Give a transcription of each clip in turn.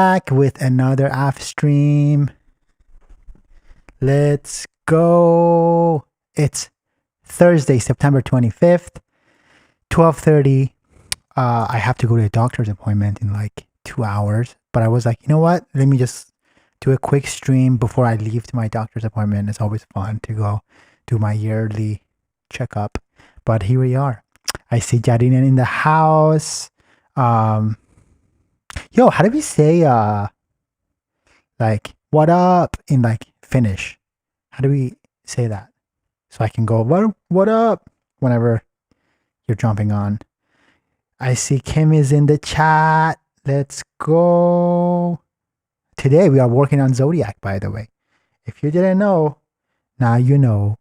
back with another AFSTREAM. Let's go. It's Thursday, September 25th, 12:30. I have to go to a doctor's appointment in like 2 hours. But I was like, you know what? Let me just do a quick stream before I leave to my doctor's appointment. It's always fun to go do my yearly checkup. But here we are. I see Jadinen in the house. Yo, how do we say like what up in like Finnish? How do we say that? So I can go what up whenever you're jumping on. I see Kim is in the chat. Let's go. Today we are working on Zodiac, by the way. If you didn't know, now you know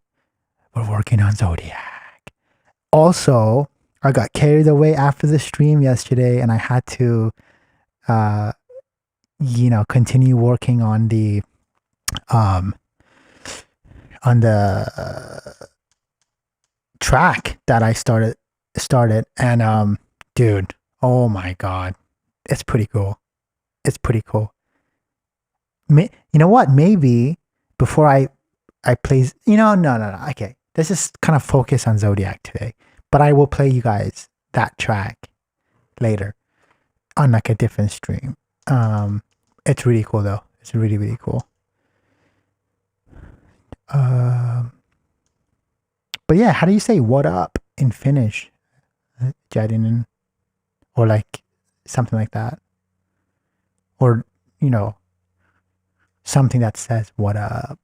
we're working on Zodiac. Also, I got carried away after the stream yesterday and I had to continue working on the track that I started and dude, oh my god, it's pretty cool. It's pretty cool. You know what? Maybe before I play, no. Okay, let's just kind of focus on Zodiac today. But I will play you guys that track later on like a different stream. It's really cool though. It's really, really cool. But yeah, how do you say what up in Finnish? Jadinen, or like something like that. Or, something that says what up.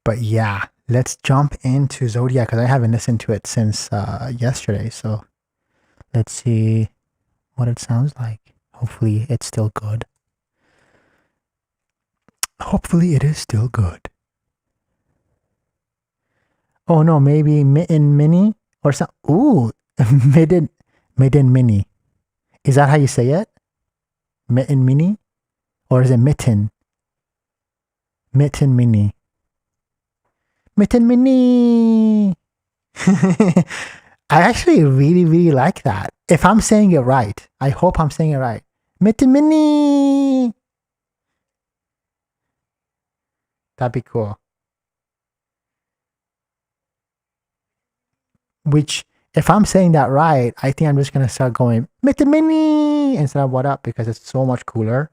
But yeah, let's jump into Zodiac because I haven't listened to it since yesterday. So let's see what it sounds like. Hopefully it's still good. Hopefully it is still good. Oh no, maybe Mitten Mini or some. Ooh, Mitten Mini. Is that how you say it? Mitten Mini? Or is it Mitten? Mitten Mini. Mitten Mini. I actually really, really like that. If I'm saying it right, I hope I'm saying it right. Mitten Mini. That'd be cool. Which, if I'm saying that right, I think I'm just going to start going Mitten Mini instead of what up because it's so much cooler.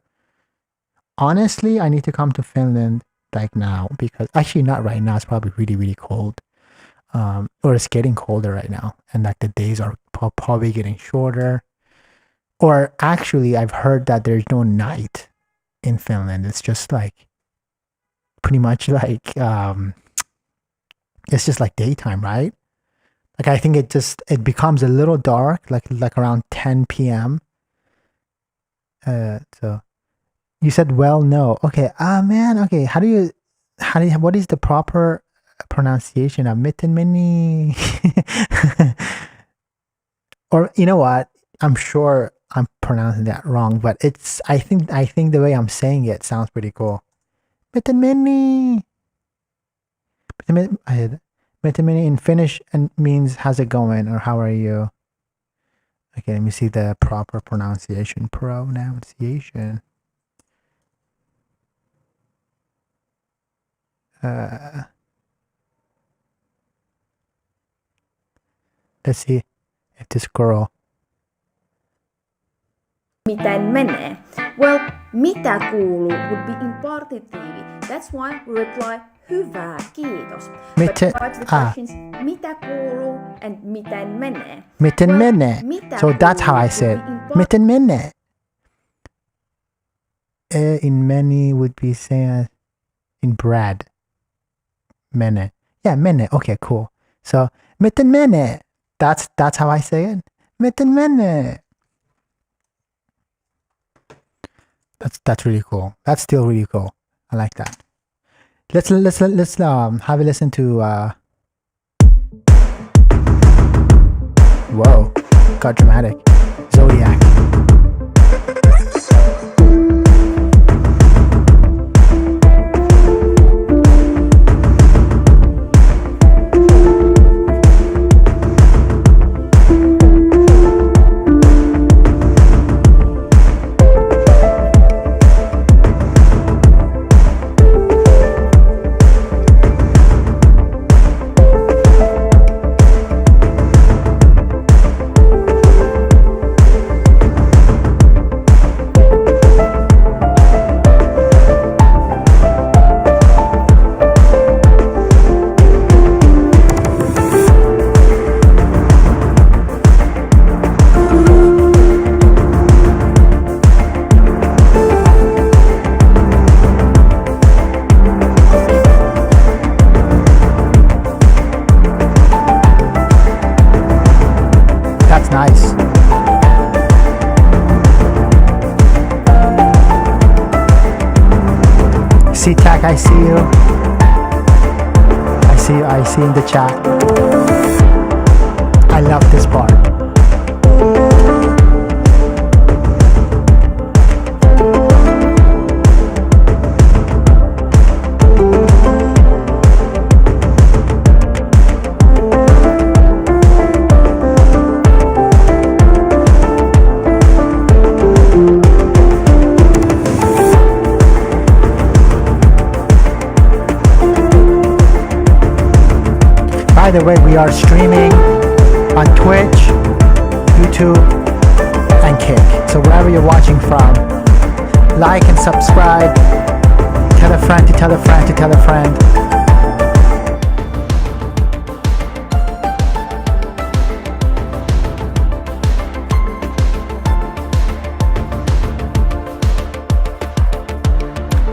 Honestly, I need to come to Finland like now because actually not right now. It's probably really, really cold. Or it's getting colder right now. And like the days are probably getting shorter. Or actually, I've heard that there's no night in Finland. It's just like pretty much like it's just like daytime, right? Like I think it becomes a little dark, like around 10 p.m. So you said well, no. Okay, man. Okay, what is the proper pronunciation of Mitten Mini? Or you know what? I'm sure I'm pronouncing that wrong, but I think the way I'm saying it sounds pretty cool. Mitten Mini. Mitten Mini in Finnish and means how's it going or how are you? Okay, let me see the proper pronunciation. Let's see if this girl. Miten menee? Well, mitä kuuluu would be impartitive. That's why we reply hyvä, kiitos. But the questions mitä kuuluu and miten menee? Miten menee. So that's how I say it. Miten menee. In many would be saying in bread. Mene. Yeah, mene. Okay, cool. So miten menee. That's how I say it. Miten menee. That's really cool. That's still really cool. I like that. Let's have a listen to whoa, got dramatic. Zodiac. C-Tac, I see you. I see in the chat. I love this part. By the way, we are streaming on Twitch, YouTube, and Kick. So wherever you're watching from, like and subscribe. Tell a friend to tell a friend to tell a friend.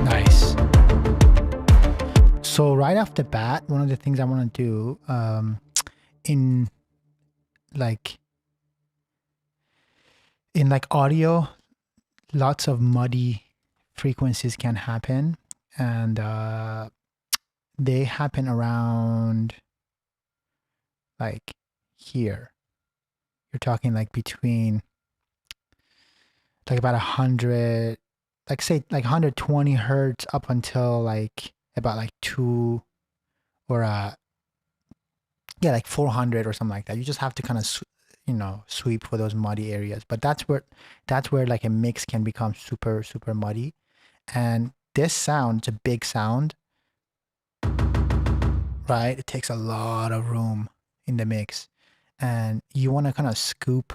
Nice. So right off the bat, one of the things I want to do in audio, lots of muddy frequencies can happen, and they happen around like here. You're talking like between like about 100, like say like 120 hertz up until like about like 2 or yeah, like 400 or something like that. You just have to kind of sweep for those muddy areas. But that's where like a mix can become super muddy. And this sound, it's a big sound, right? It takes a lot of room in the mix, and you want to kind of scoop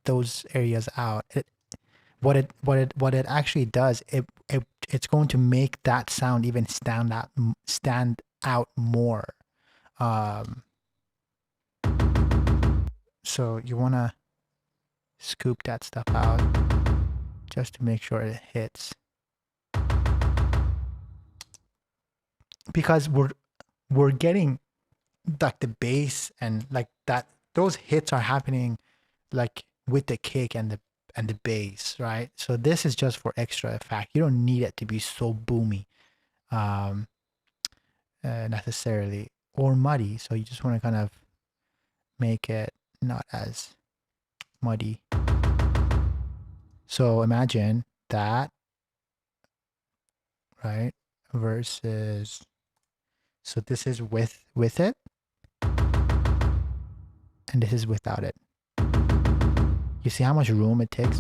those areas out. What it actually does, it's going to make that sound even stand out more. So you want to scoop that stuff out just to make sure it hits, because we're getting like the bass and like that, those hits are happening like with the kick and the bass, right? So this is just for extra effect. You don't need it to be so boomy necessarily, or muddy. So you just want to kind of make it not as muddy. So imagine that, right? Versus, so this is with it, and this is without it. You see how much room it takes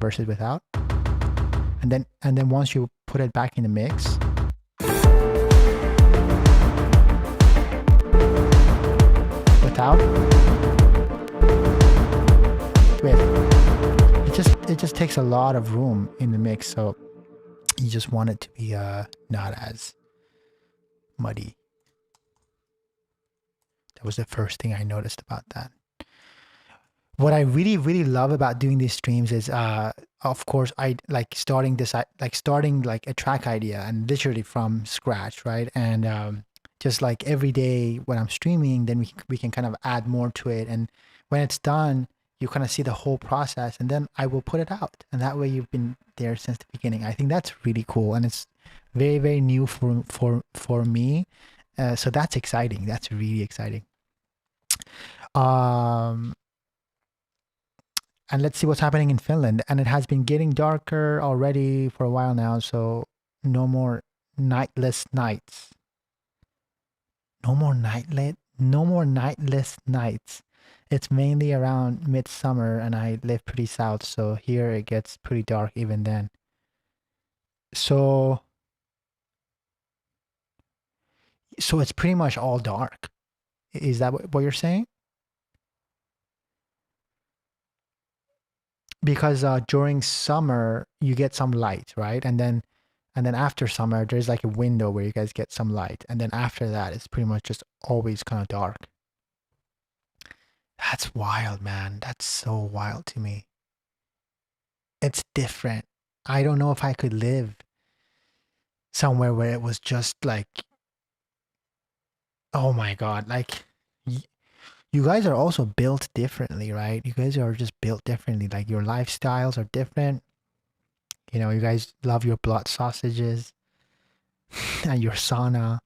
versus without? And then once you put it back in the mix, without, with, it just takes a lot of room in the mix. So you just want it to be not as muddy. That was the first thing I noticed about that. What I really love about doing these streams is, of course, I like starting like a track idea and literally from scratch, right? And just like every day when I'm streaming, then we can kind of add more to it. And when it's done, you kind of see the whole process, and then I will put it out. And that way you've been there since the beginning. I think that's really cool, and it's very new for me. So that's exciting. That's really exciting. And let's see what's happening in Finland. And it has been getting darker already for a while now. So no more nightless nights. No more nightless nights. It's mainly around midsummer, and I live pretty south. So here it gets pretty dark even then. So it's pretty much all dark. Is that what you're saying? Because during summer you get some light, right? And then after summer there's like a window where you guys get some light, and then after that it's pretty much just always kind of dark. That's wild, man. That's so wild to me. It's different. I don't know if I could live somewhere where it was just like, oh my God, like you guys are also built differently, right? You guys are just built differently. Like your lifestyles are different. You know, you guys love your blood sausages and your sauna.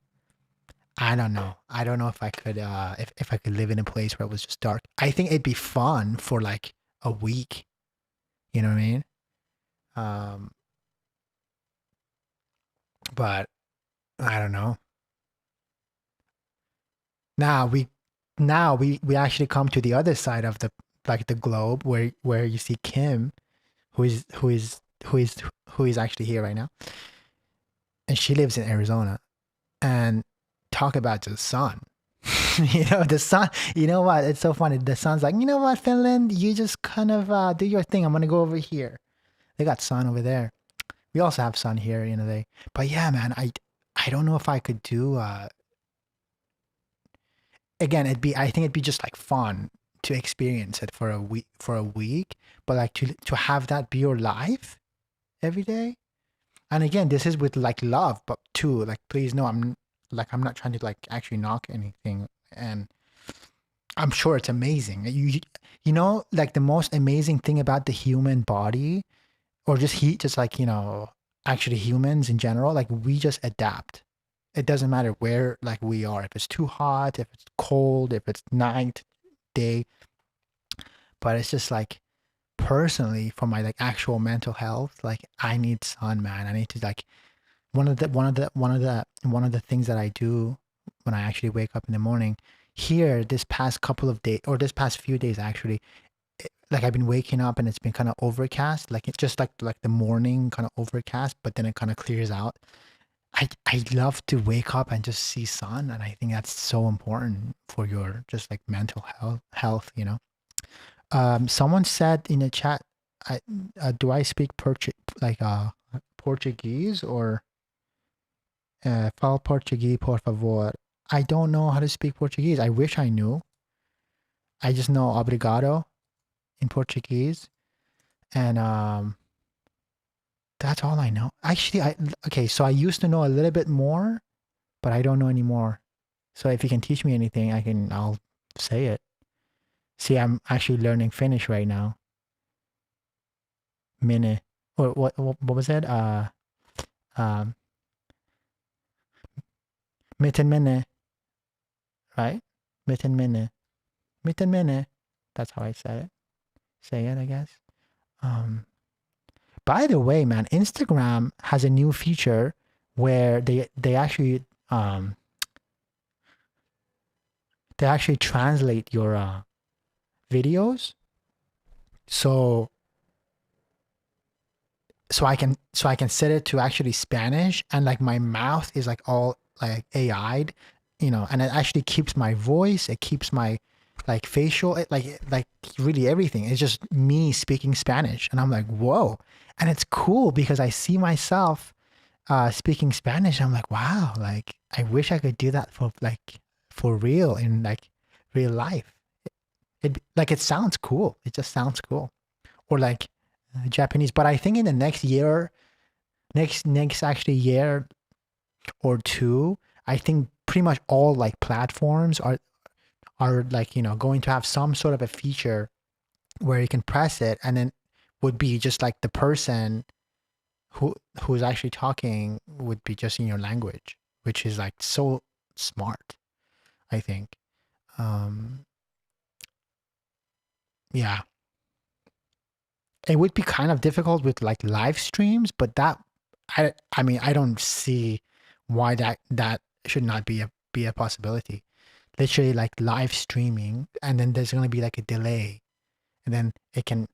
I don't know. I don't know if I could if I could live in a place where it was just dark. I think it'd be fun for like a week. You know what I mean? Um, but I don't know. Now we now we actually come to the other side of the like the globe where you see Kim, who is actually here right now, and she lives in Arizona, and talk about the sun. You know, the sun, you know what? It's so funny. The sun's like, you know what, Finland, you just kind of do your thing. I'm gonna go over here. They got sun over there. We also have sun here, you know, but yeah, man, I don't know if I could do again, I think it'd be just like fun to experience it for a week, but like to have that be your life every day. And again, this is with like love, but too, like, please no, I'm not trying to like actually knock anything, and I'm sure it's amazing. You know, like the most amazing thing about the human body, or just like, you know, actually humans in general, like we just adapt. It doesn't matter where like we are, if it's too hot, if it's cold, if it's night, day. But it's just like personally for my like actual mental health, like I need sun, man. I need to like one of the things that I do when I actually wake up in the morning here this past couple of days, or this past few days actually, like I've been waking up and it's been kind of overcast, like it's just like the morning kind of overcast, but then it kind of clears out. I love to wake up and just see sun, and I think that's so important for your just like mental health, you know. Someone said in the chat, I do I speak Portuguese or falo Portuguese, por favor. I don't know how to speak Portuguese. I wish I knew. I just know obrigado in Portuguese, and that's all I know. Actually, okay, so I used to know a little bit more, but I don't know anymore. So if you can teach me anything, I'll say it. See, I'm actually learning Finnish right now. Minne. Or what was it? Miten minne, right? Miten minne. Miten minne. That's how I said it. Say it, I guess. By the way, man, Instagram has a new feature where they actually translate your videos. So I can set it to actually Spanish, and like my mouth is like all like AI'd, you know, and it actually keeps my voice, it keeps my like facial, like really everything. It's just me speaking Spanish, and I'm like, whoa. And it's cool because I see myself speaking Spanish. I'm like, wow, like I wish I could do that for real in like real life. It sounds cool. It just sounds cool. Or like Japanese. But I think in the next year actually year or two, I think pretty much all like platforms are like, you know, going to have some sort of a feature where you can press it and then would be just like the person who's actually talking would be just in your language, which is like so smart, I think. Yeah. It would be kind of difficult with like live streams, but that I mean, I don't see why that should not be a possibility. Literally like live streaming, and then there's going to be like a delay, and then it can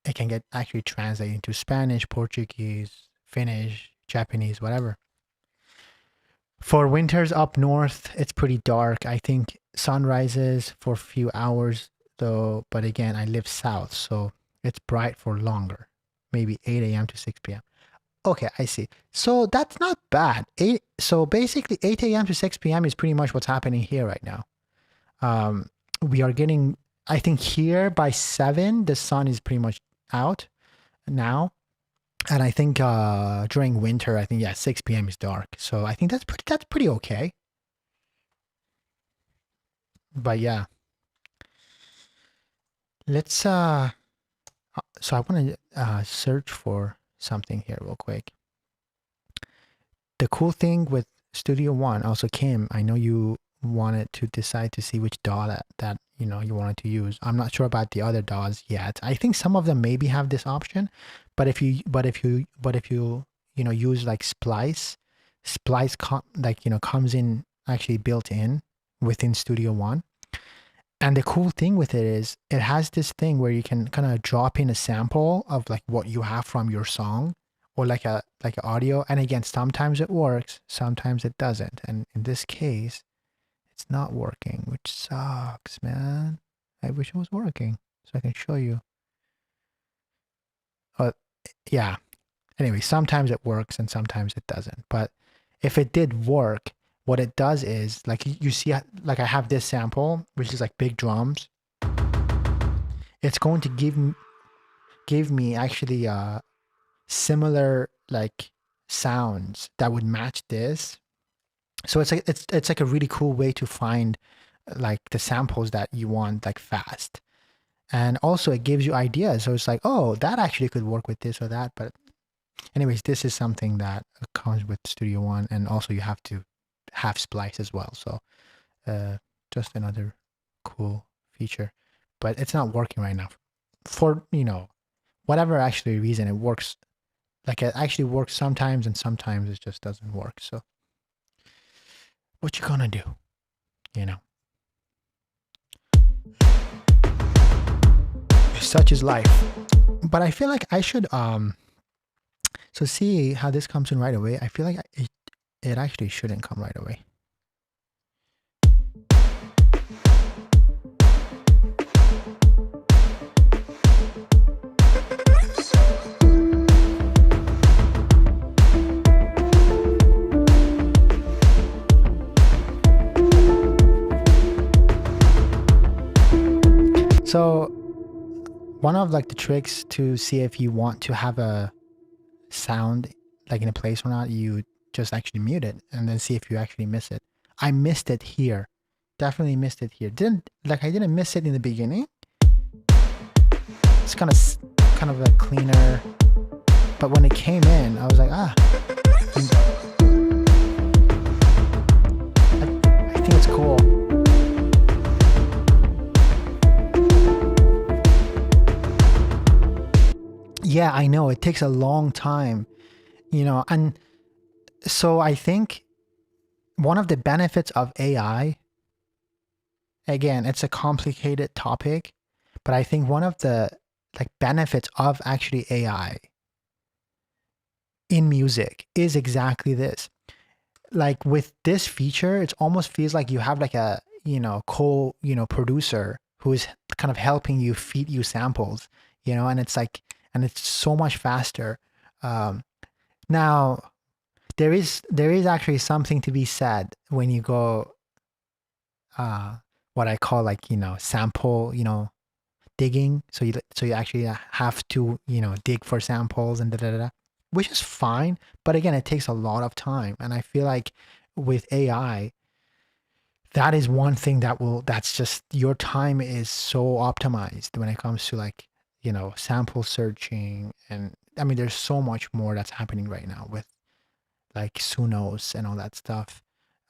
get actually translated into Spanish, Portuguese, Finnish, Japanese, whatever. For winters up north, it's pretty dark. I think sunrises for a few hours though, but again, I live south, so it's bright for longer, maybe 8 a.m. to 6 p.m. Okay, I see. So that's not bad. So basically 8 a.m. to 6 p.m. is pretty much what's happening here right now. We are getting, I think here by 7, the sun is pretty much out now. And I think during winter, I think, yeah, 6 p.m. is dark. So I think that's pretty okay. But yeah. Let's so I want to search for something here real quick. The cool thing with Studio One, also Kim, I know you wanted to decide to see which DAW that you know you wanted to use. I'm not sure about the other DAWs yet. I think some of them maybe have this option, but if you you know use like Splice like you know comes in actually built in within Studio One. And the cool thing with it is it has this thing where you can kind of drop in a sample of like what you have from your song, or like a audio. And again, sometimes it works, sometimes it doesn't. And in this case, it's not working, which sucks, man. I wish it was working so I can show you. Yeah. Anyway, sometimes it works and sometimes it doesn't. But if it did work, what it does is like you see, like I have this sample, which is like big drums. It's going to give me actually similar like sounds that would match this. So it's like a really cool way to find like the samples that you want like fast. And also it gives you ideas. So it's like, oh, that actually could work with this or that. But anyways, this is something that comes with Studio One, and also you have to have Splice as well. So just another cool feature, but it's not working right now for, you know, whatever actually reason. It works, like it actually works sometimes and sometimes it just doesn't work. So what you gonna do, you know? Such is life. But I feel like I should so see how this comes in right away. I feel like it actually shouldn't come right away. So one of like the tricks to see if you want to have a sound like in a place or not, you just actually mute it and then see if you actually miss it. I missed it here. Definitely missed it here. I didn't miss it in the beginning. It's kind of like cleaner. But when it came in, I was like, I think it's cool. Yeah, I know it takes a long time, you know, and so I think one of the benefits of AI, again, it's a complicated topic, but I think one of the like benefits of actually AI in music is exactly this. Like with this feature, it almost feels like you have like a, you know, producer who is kind of helping you feed you samples, you know, and it's like, and it's so much faster. Now, there is actually something to be said when you go, what I call like, you know, sample, you know, digging. So you actually have to, you know, dig for samples and which is fine. But again, it takes a lot of time. And I feel like with AI, that is one thing that's just, your time is so optimized when it comes to like, you know, sample searching. And I mean, there's so much more that's happening right now with like Sunos and all that stuff.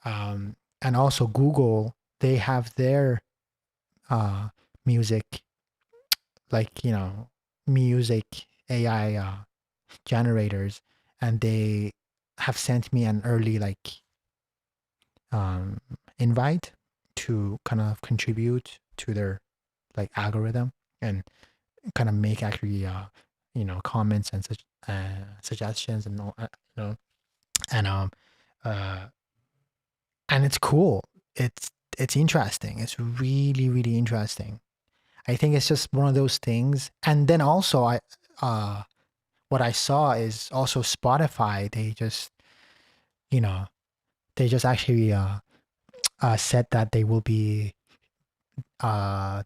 And also Google, they have their music, like, you know, music AI generators, and they have sent me an early like invite to kind of contribute to their like algorithm and kind of make actually you know, comments and such suggestions and all, you know, and it's cool. It's interesting. It's really, really interesting. I think it's just one of those things. And then also what I saw is also Spotify, they just, you know, they just actually said that they will be they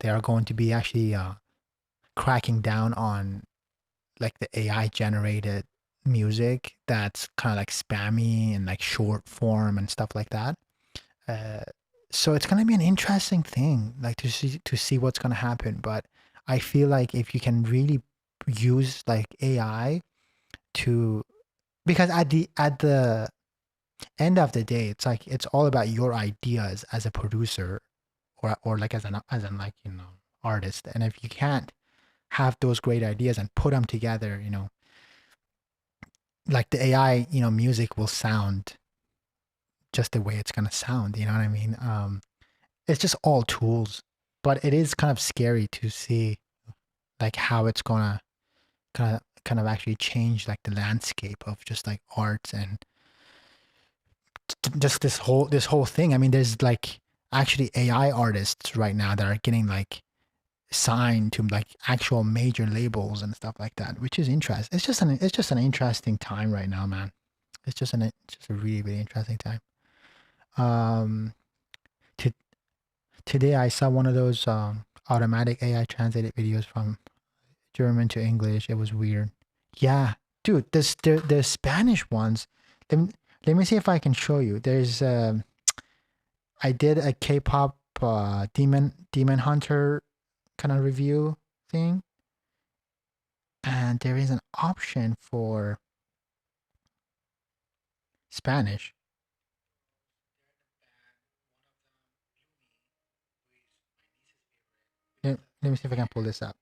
are going to be actually cracking down on like the AI generated music that's kind of like spammy and like short form and stuff like that. So it's going to be an interesting thing, like to see what's going to happen. But I feel like if you can really use like AI to, because at the end of the day, it's like it's all about your ideas as a producer, or like as an like, you know, artist. And if you can't have those great ideas and put them together, you know, like the AI, you know, music will sound just the way it's gonna sound. You know what I mean? It's just all tools, but it is kind of scary to see like how it's gonna kind of actually change like the landscape of just like arts and just this whole thing. I mean, there's like actually AI artists right now that are getting like signed to like actual major labels and stuff like that, which is interesting. It's just an interesting time right now, man. It's just a really, really interesting time. Today I saw one of those automatic AI translated videos from German to English. It was weird. Yeah, dude, the Spanish ones. Let me see if I can show you. There's I did a K-pop demon hunter kind of review thing, and there is an option for Spanish. Let me see if I can pull this up.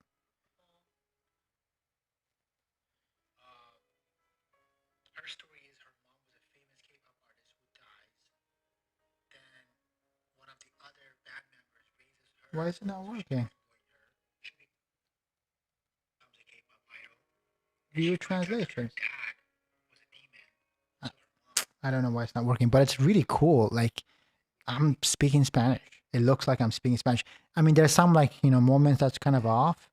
Her story is her mom was a famous K-pop artist who dies. Then one of the other band members raises her. Why is it not working? She becomes a K-pop idol. View translation. I don't know why it's not working, but it's really cool. Like, I'm speaking Spanish. It looks like I'm speaking Spanish. I mean, there's some like, you know, moments that's kind of off,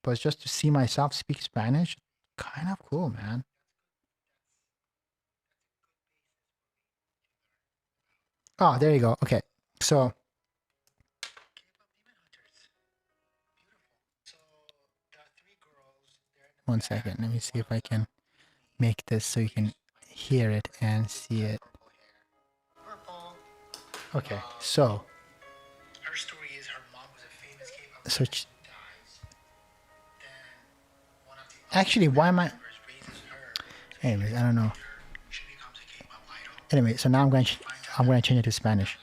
but it's just to see myself speak Spanish, kind of cool, man. Oh, there you go. Okay, so one second. Let me see if I can make this so you can hear it and see it. Okay, so her story is her mom was a famous K-pop artist who dies. Actually, why am I? Anyways, I don't know. Anyway, so now I'm going to change it to Spanish.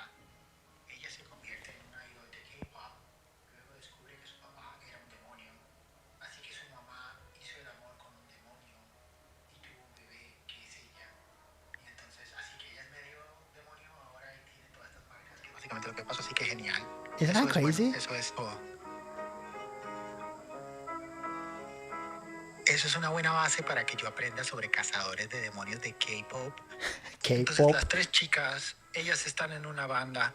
Isn't that crazy? Eso es una buena base para que yo aprenda sobre cazadores de demonios de K-pop. Entonces las tres chicas, ellas están en una banda.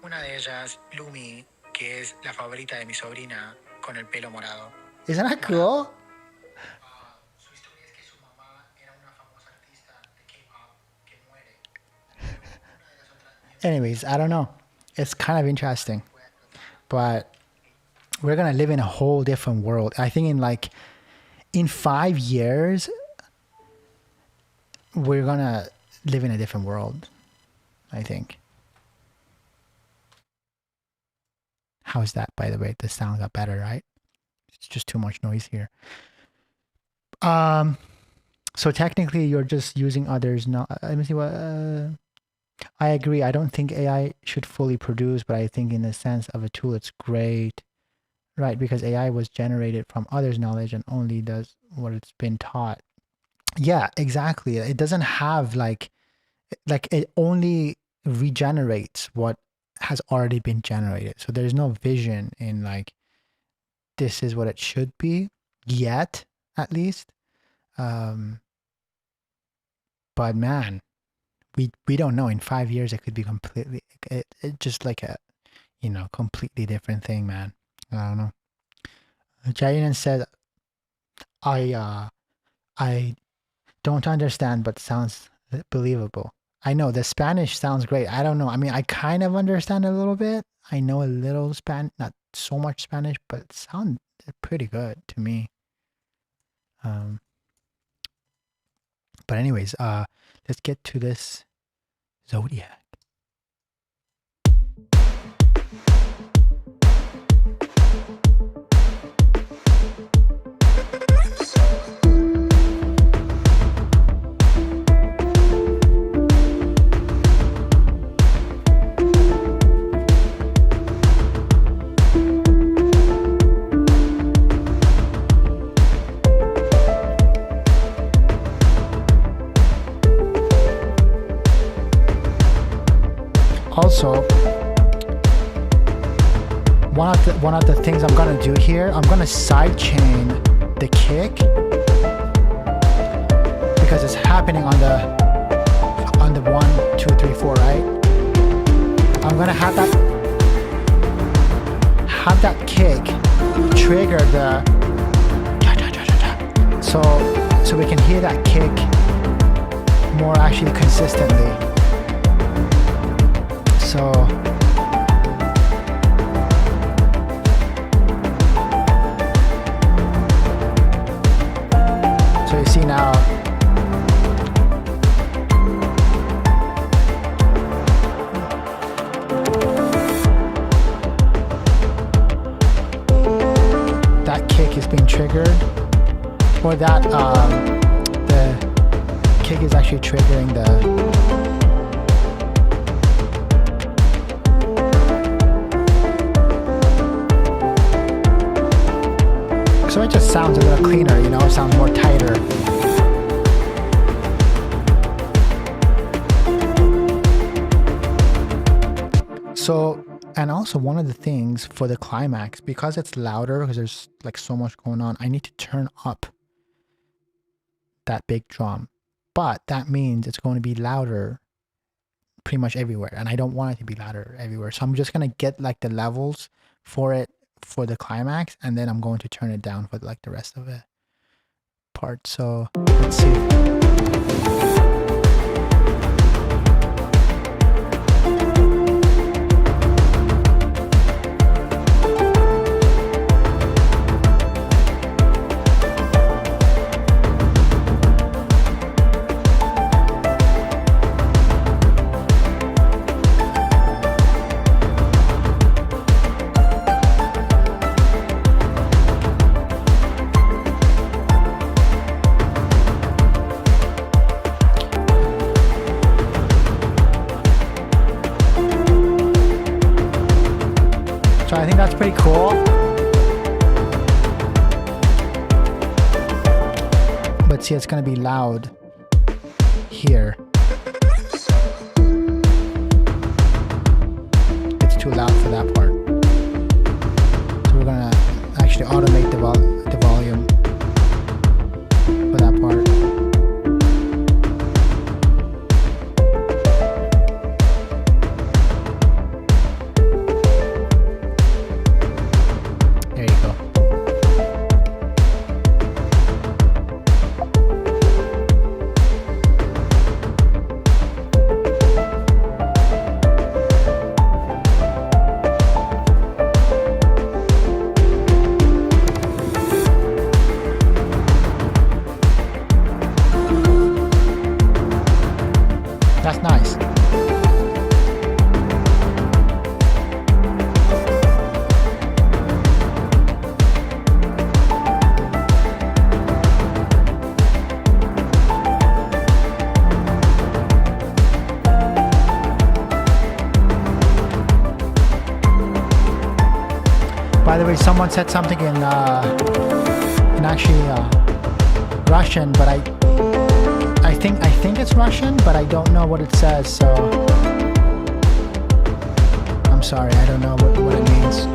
Una de ellas, Lumi, que es la favorita de mi sobrina, con el pelo morado. Isn't that cool? Su historia es que su mamá era una famosa artista de K-pop que muere. Anyways, I don't know. It's kind of interesting, but we're gonna live in a whole different world. I think in 5 years, we're gonna live in a different world, I think. How's that, by the way? The sound got better, right? It's just too much noise here. So technically you're just using others. Now, let me see what, I agree. I don't think AI should fully produce, but I think in the sense of a tool, it's great. Right, because AI was generated from others' knowledge and only does what it's been taught. Yeah, exactly. It doesn't have like it only regenerates what has already been generated. So there's no vision in like, this is what it should be yet, at least. But man, we don't know. In 5 years, it could be completely, it just like a, you know, completely different thing, man. I don't know. Jayan said, I don't understand, but sounds believable. I know the Spanish sounds great. I don't know. I mean, I kind of understand a little bit. I know a little Spanish, not so much Spanish, but it sounds pretty good to me. But anyways, let's get to this Zodiac. So one of the things I'm gonna do here, I'm gonna sidechain the kick because it's happening on the 1, 2, 3, 4, right? I'm gonna have that kick trigger the so we can hear that kick more actually consistently. So you see now that kick is being triggered, or that the kick is actually triggering the so it just sounds a little cleaner, you know, it sounds more tighter. So, and also one of the things for the climax, because it's louder, because there's like so much going on, I need to turn up that big drum. But that means it's going to be louder pretty much everywhere. And I don't want it to be louder everywhere. So I'm just going to get like the levels for it for the climax, and then I'm going to turn it down for like the rest of the part. So let's see. So I think that's pretty cool. But see, it's going to be loud here. It's too loud for that part. So we're going to actually automate the volume for that part. That's nice. By the way, someone said something in actually Russian, but I think it's Russian, but I don't know what it says, so I'm sorry, I don't know what it means.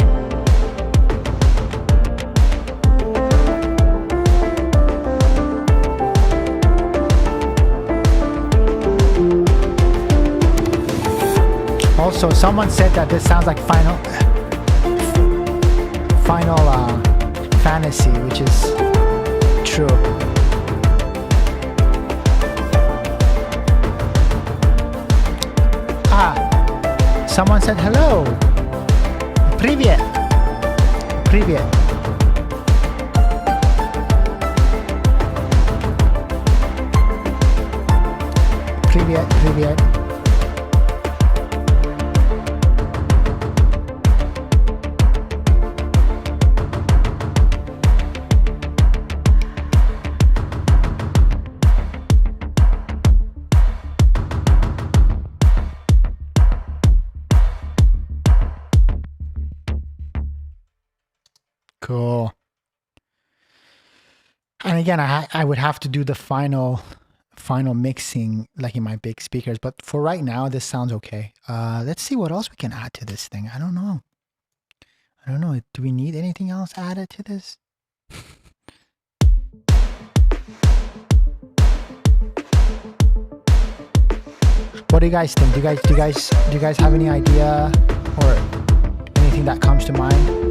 Also, someone said that this sounds like Final Fantasy, which is true. Someone said hello. Привет. Привет. Привет, привет. Cool. And again, I would have to do the final final mixing like in my big speakers. But for right now, this sounds okay. Let's see what else we can add to this thing. I don't know. Do we need anything else added to this? What do you guys think? Do you guys have any idea or anything that comes to mind?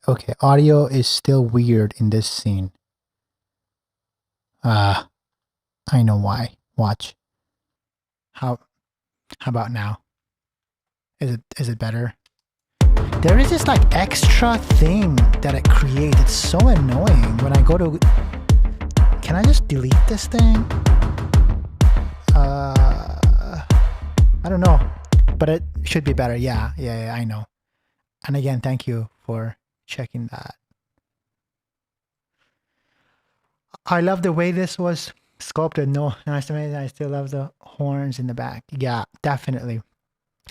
Okay, audio is still weird in this scene. I know why. Watch. How about now? Is it better? There is this like extra thing that it creates. It's so annoying when I go to... Can I just delete this thing? I don't know, but it should be better. Yeah, I know. And again, thank you for checking that. I love the way this was sculpted. No, nice to me. I still love the horns in the back. Yeah, definitely.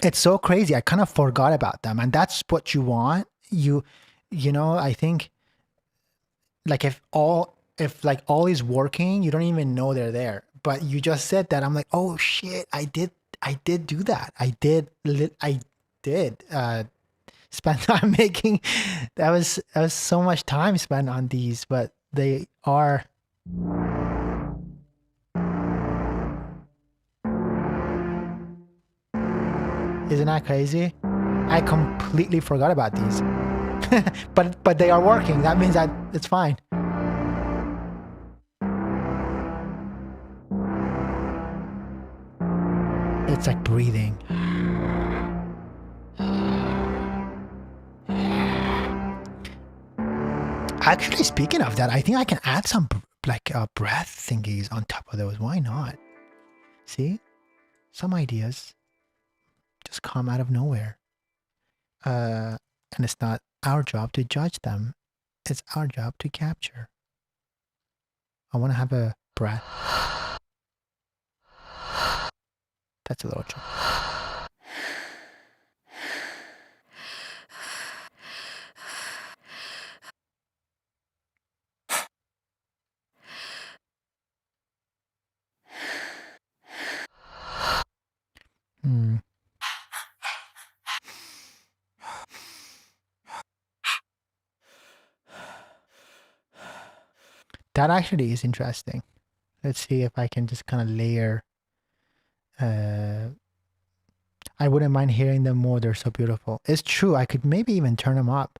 It's so crazy. I kind of forgot about them, and that's what you want. You know, I think like if all is working, you don't even know they're there. But you just said that. I'm like, oh shit, I did do that. I did spend time making. That was so much time spent on these, but they are. Isn't that crazy? I completely forgot about these. but they are working. That means that it's fine. It's like breathing. Actually, speaking of that, I think I can add some like breath thingies on top of those. Why not? See? Some ideas just come out of nowhere. And it's not our job to judge them. It's our job to capture. I want to have a breath. That's a little joke. That actually is interesting. Let's see if I can just kind of layer. I wouldn't mind hearing them more. They're so beautiful. It's true. I could maybe even turn them up.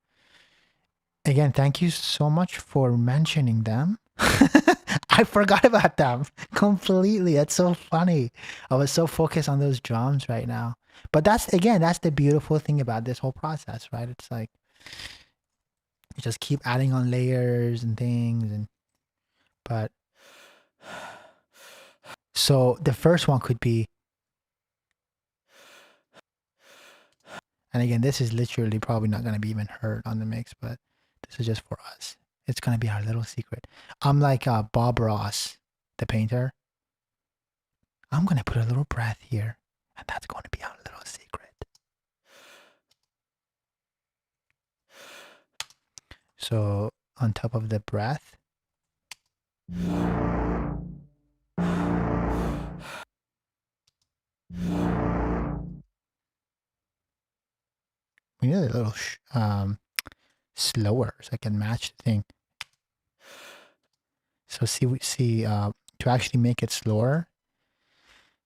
Again, thank you so much for mentioning them. I forgot about them completely. It's so funny. I was so focused on those drums right now. But that's the beautiful thing about this whole process, right? It's like you just keep adding on layers and things, but so the first one could be, and again, this is literally probably not going to be even heard on the mix, but this is just for us. It's going to be our little secret. I'm like Bob Ross, the painter. I'm going to put a little breath here, and that's going to be our little secret. So on top of the breath, we need a little slower so I can match the thing. So see to actually make it slower.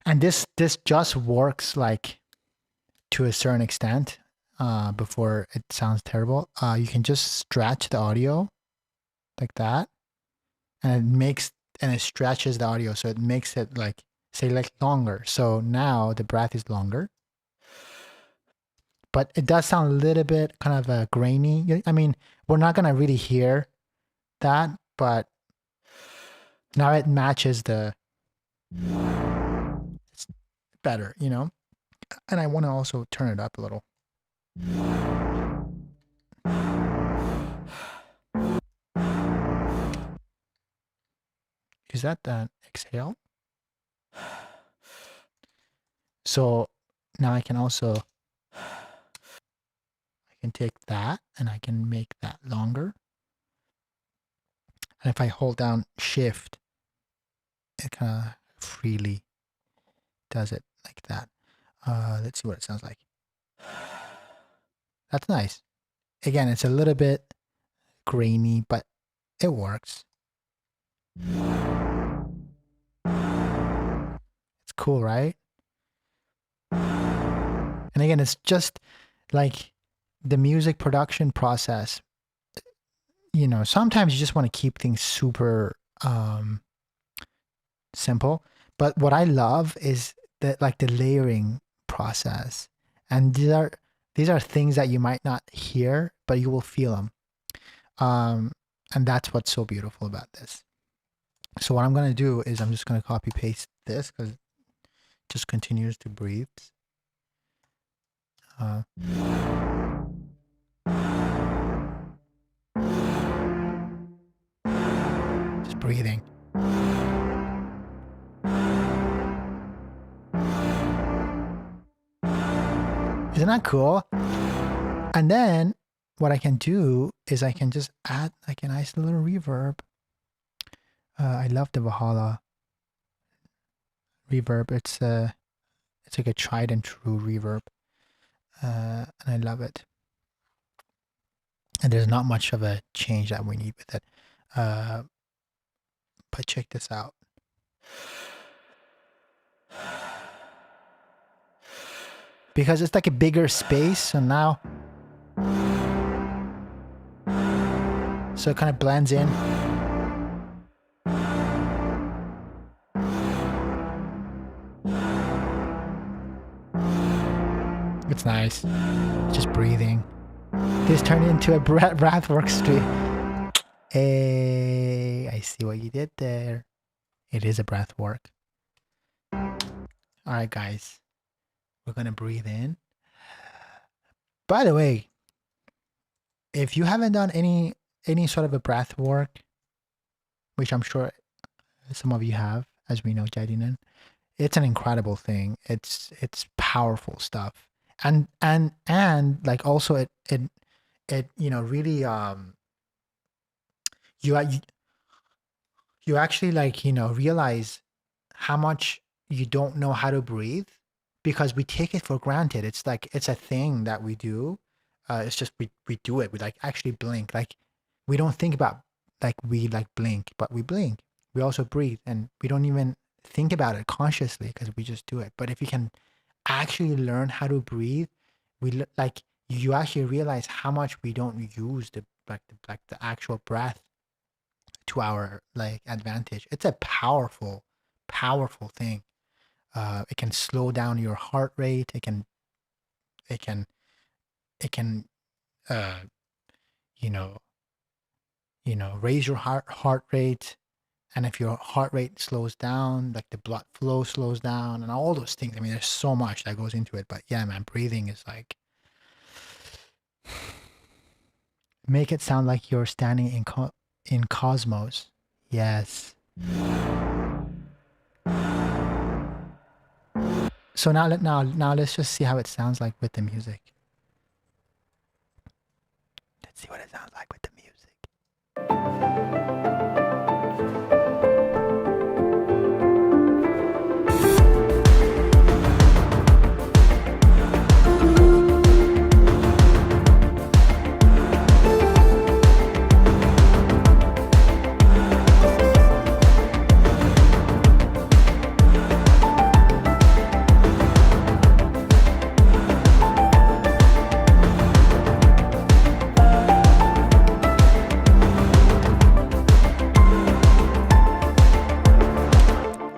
And this just works like to a certain extent before it sounds terrible. You can just stretch the audio like that, and it stretches the audio, so it makes it like longer. So now the breath is longer, but it does sound a little bit kind of grainy. I mean, we're not gonna really hear that, but now it matches the. It's better, you know. And I want to also turn it up a little. Is that the exhale? So now I can also, I can take that and I can make that longer. And if I hold down shift, it kind of freely does it like that. Let's see what it sounds like. That's nice. Again, it's a little bit grainy, but it works. It's cool, right? And again, it's just like the music production process. You know, sometimes you just want to keep things super simple. But what I love is that like the layering process. And these are things that you might not hear, but you will feel them. And that's what's so beautiful about this. So what I'm going to do is I'm just going to copy paste this because it just continues to breathe. Just breathing. Isn't that cool? And then what I can do is I can just add like a nice little reverb. I love the Valhalla reverb. It's like a tried and true reverb, and I love it. And there's not much of a change that we need with it. But check this out. Because it's like a bigger space, so now, so it kind of blends in. It's nice. Just breathing. This turned into a breathwork stream. Hey, I see what you did there. It is a breathwork. All right, guys. We're going to breathe in. By the way, if you haven't done any sort of a breath work, which I'm sure some of you have, as we know, Jadinen, it's an incredible thing. It's powerful stuff. And like also it you know really you actually like, you know, realize how much you don't know how to breathe because we take it for granted. It's like it's a thing that we do. It's just we do it. We like actually blink. Like we don't think about like we like blink, but we blink. We also breathe, and we don't even think about it consciously because we just do it. But if you can actually learn how to breathe, like you actually realize how much we don't use the actual breath to our like advantage. It's a powerful thing. It can slow down your heart rate. It can uh you know raise your heart rate. And if your heart rate slows down, like the blood flow slows down and all those things. I mean, there's so much that goes into it. But yeah, man, breathing is like, make it sound like you're standing in cosmos. Yes. So now let's just see how it sounds like with the music. Let's see what it sounds like with the music.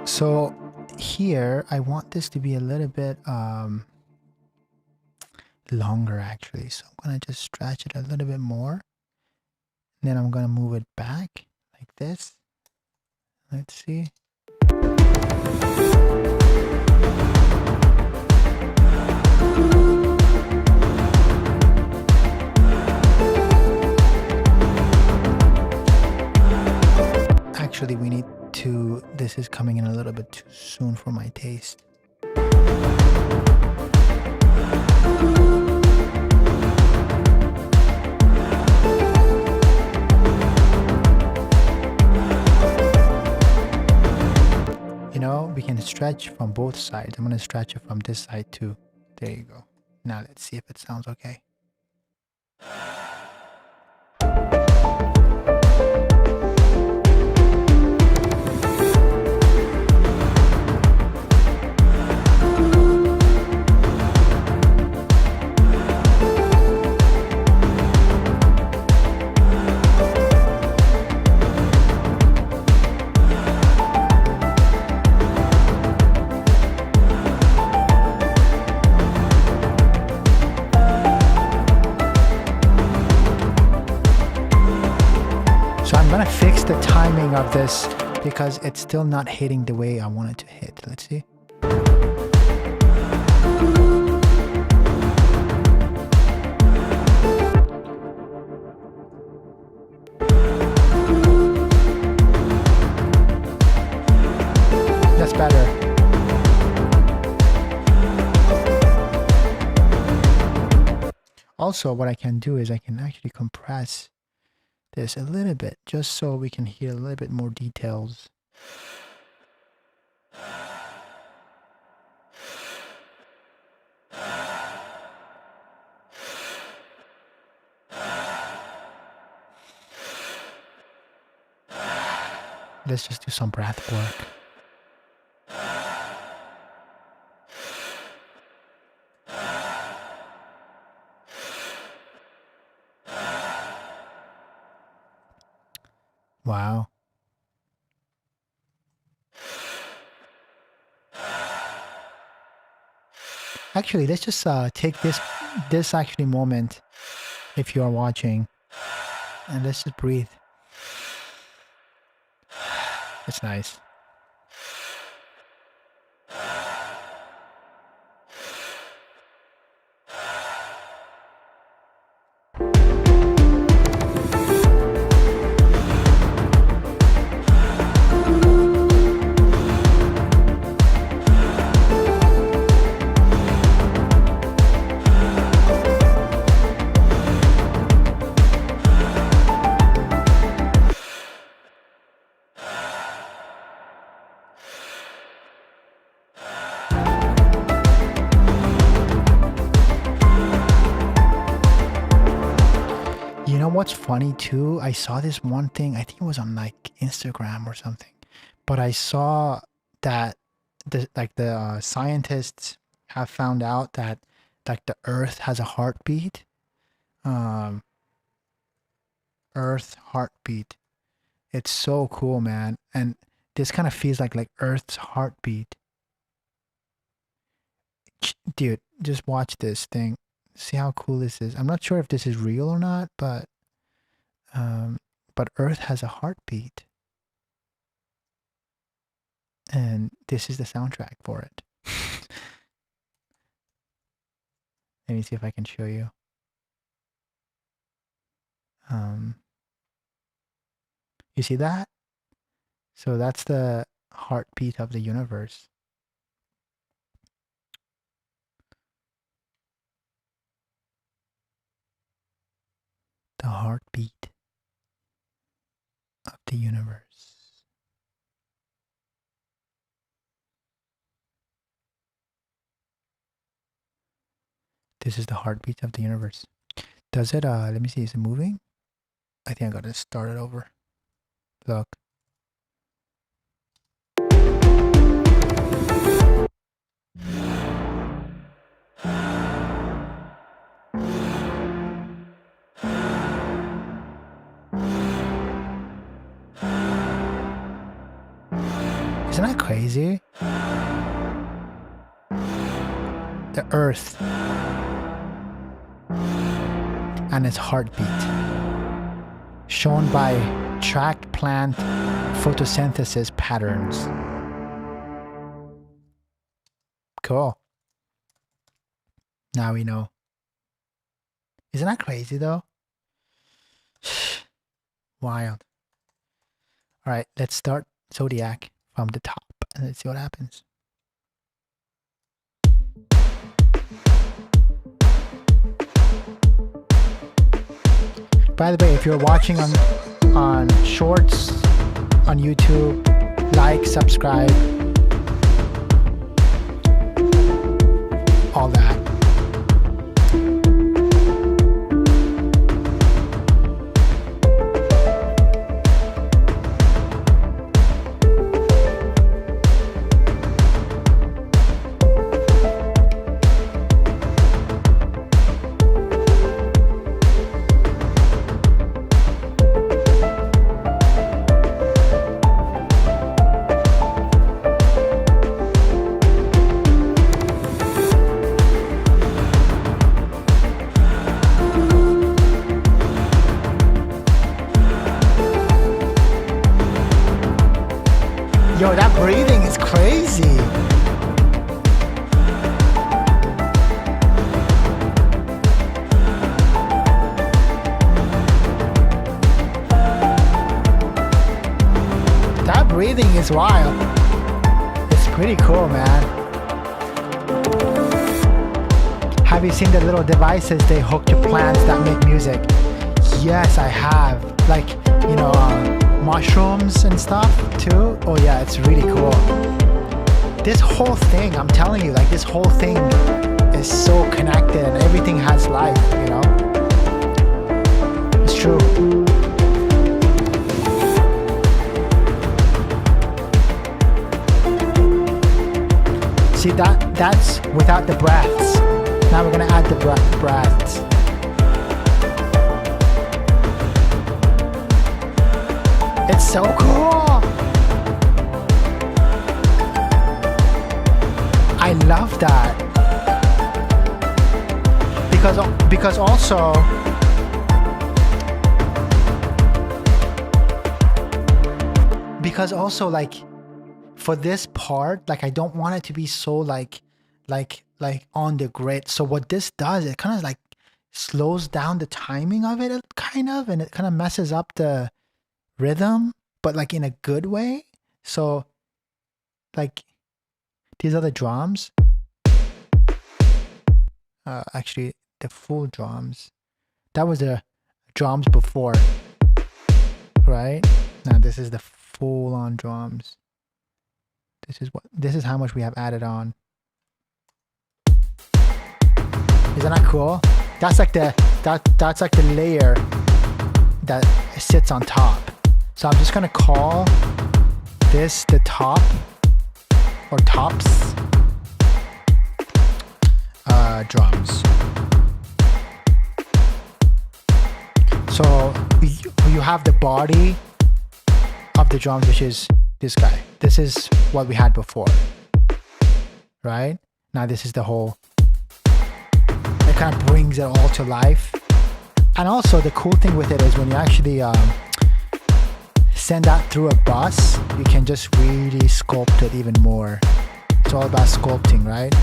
So here, I want this to be a little bit longer actually. So I'm going to just stretch it a little bit more. Then I'm going to move it back like this. Let's see. Actually, we need to, this is coming in a little bit too soon for my taste. You know, we can stretch from both sides. I'm going to stretch it from this side too. There you go. Now let's see if it sounds okay. Fix the timing of this because it's still not hitting the way I want it to hit. Let's see. That's better. Also, what I can do is I can actually compress this a little bit just so we can hear a little bit more details. Let's just do some breath work. Wow. Actually, let's just take this actually moment, if you are watching, and let's just breathe. It's nice. what's funny too? I saw this one thing, I think it was on like Instagram or something, but I saw that the scientists have found out that like the Earth has a heartbeat. Earth heartbeat. It's so cool, man. And this kind of feels like Earth's heartbeat. Dude, just watch this thing. See how cool this is. I'm not sure if this is real or not, but Earth has a heartbeat. And this is the soundtrack for it. Let me see if I can show you. You see that? So that's the heartbeat of the universe. The heartbeat of the universe. This is the heartbeat of the universe. Does it, let me see, is it moving? I think I gotta start it over. Look. Isn't that crazy? The Earth and its heartbeat, shown by tracked plant photosynthesis patterns. Cool. Now we know. Isn't that crazy though? Wild. All right, let's start Zodiac from the top and let's see what happens. By the way, if you're watching on shorts on YouTube, like, subscribe, all that. Yo, that breathing is crazy. That breathing is wild. It's pretty cool, man. Have you seen the little devices they hook to plants that make music? Yes, I have. Like, you know, mushrooms and stuff too. Oh yeah, it's really cool. This whole thing, I'm telling you, like this whole thing is so connected and everything has life, you know? It's true. See, that's without the breaths. Now we're gonna add the breaths. It's so cool. I love that. Because also like for this part, like I don't want it to be so like on the grid. So what this does, it kind of like slows down the timing of it kind of, and it kind of messes up the rhythm, but like in a good way. So like these are the drums. Actually the full drums. That was the drums before, right? Now this is the full on drums. This is how much we have added on. Isn't that cool? That's like the layer. that sits on top. So I'm just gonna call this the top or tops drums. So you have the body of the drums, which is this guy. This is what we had before, right? Now this is the whole, it kind of brings it all to life. And also the cool thing with it is when you actually send that through a bus, you can just really sculpt it even more. It's all about sculpting, right?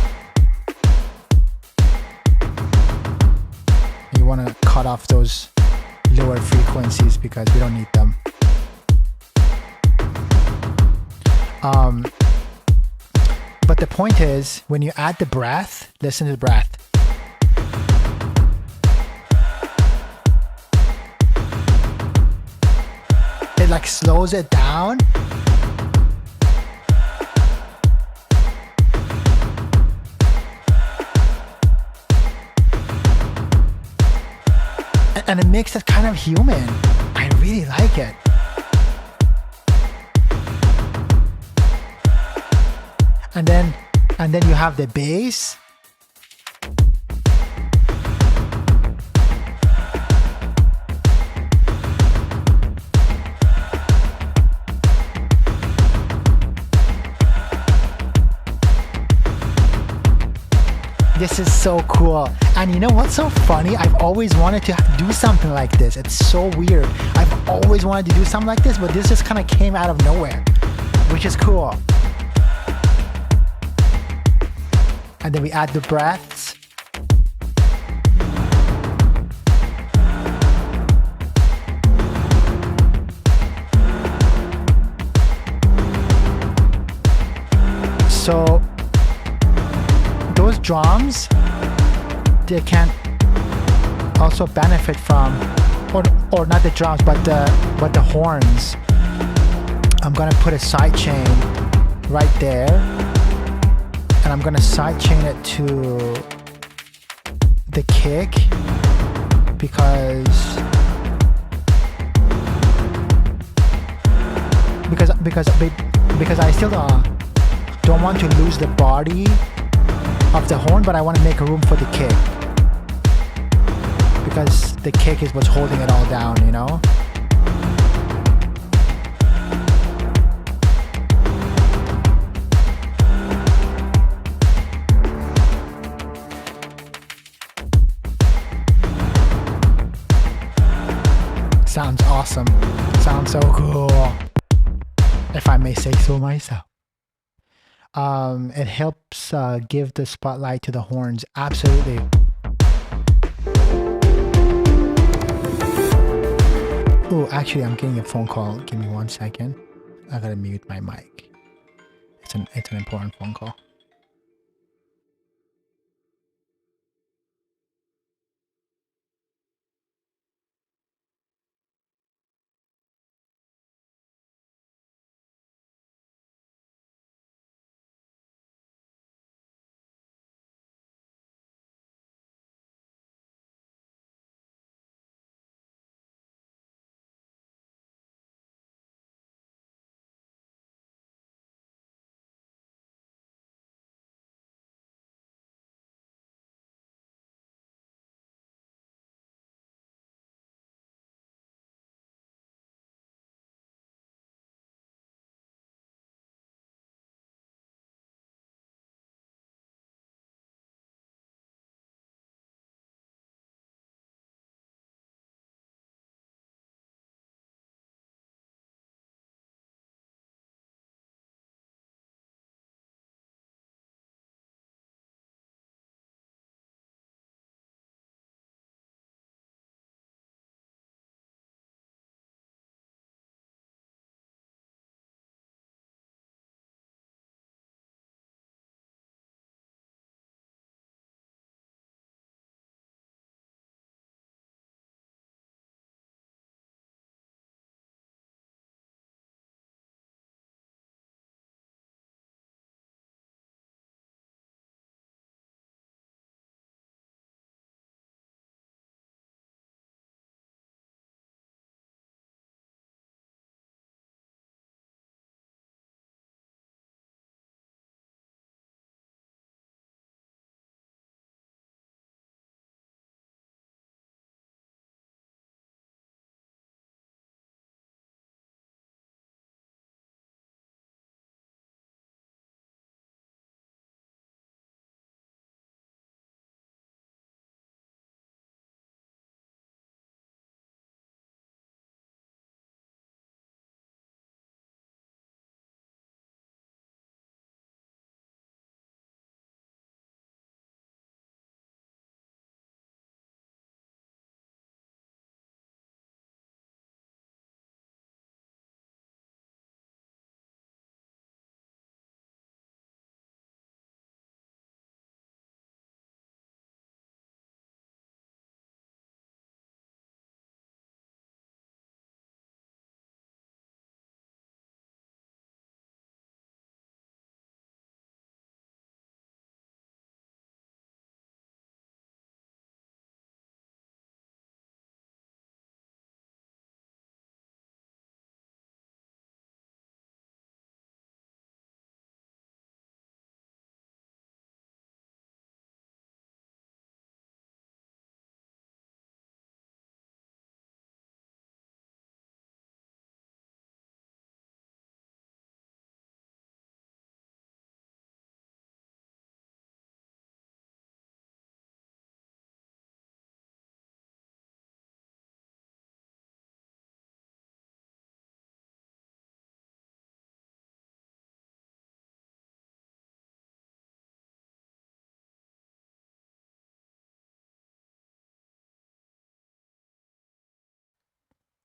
You want to cut off those lower frequencies because we don't need them. But the point is, when you add the breath, listen to the breath. It like slows it down. And it makes it kind of human. I really like it. And then you have the bass. This is so cool. And you know what's so funny? I've always wanted to do something like this. It's so weird. I've always wanted to do something like this, but this just kind of came out of nowhere, which is cool. And then we add the breaths. So those drums, they can also benefit from, or not the drums, but the horns. I'm gonna put a side chain right there, and I'm gonna side chain it to the kick because I still don't want to lose the body of the horn, but I want to make room for the kick because the kick is what's holding it all down, you know? Sounds awesome. Sounds so cool, if I may say so myself. It helps give the spotlight to the horns. Absolutely. Oh, actually, I'm getting a phone call. Give me 1 second. I gotta mute my mic. It's an important phone call.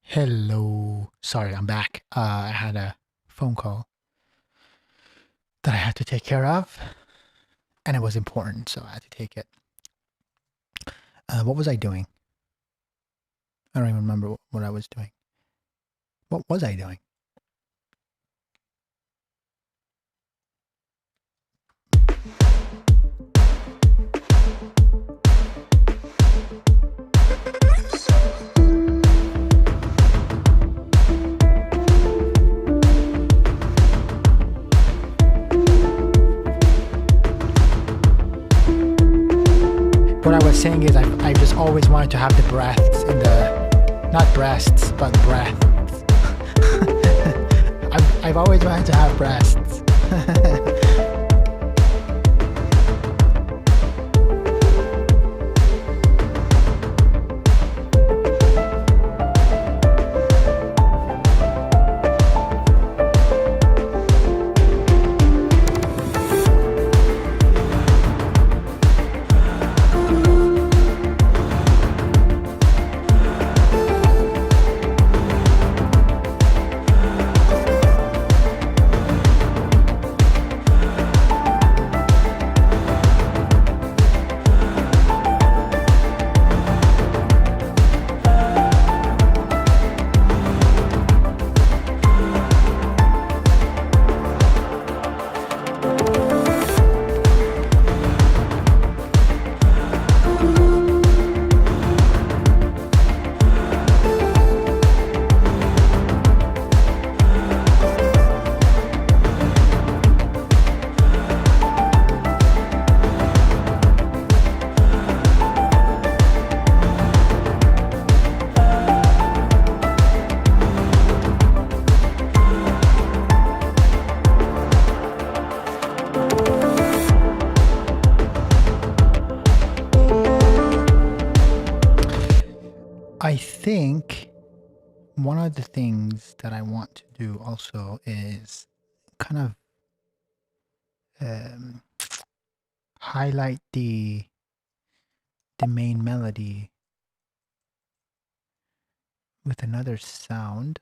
Hello. Sorry, I'm back. I had a phone call that I had to take care of, and it was important, so I had to take it. What was I doing? I don't even remember what I was doing. What was I doing? What I was saying is I just always wanted to have the breaths in the, not breasts, but breath. I've always wanted to have breasts. I think one of the things that I want to do also is kind of highlight the main melody with another sound.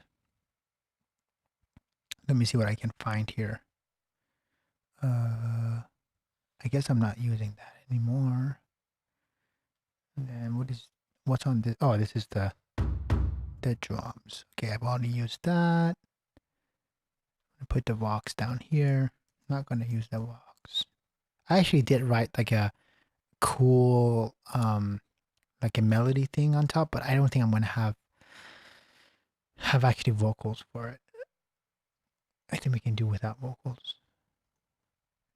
Let me see what I can find here. I guess I'm not using that anymore. And then what's on this? Oh, this is the drums. Okay, I've already used that. Put the Vox down here. Not gonna use the Vox. I actually did write like a cool like a melody thing on top, but I don't think I'm gonna have actually vocals for it. I think we can do without vocals.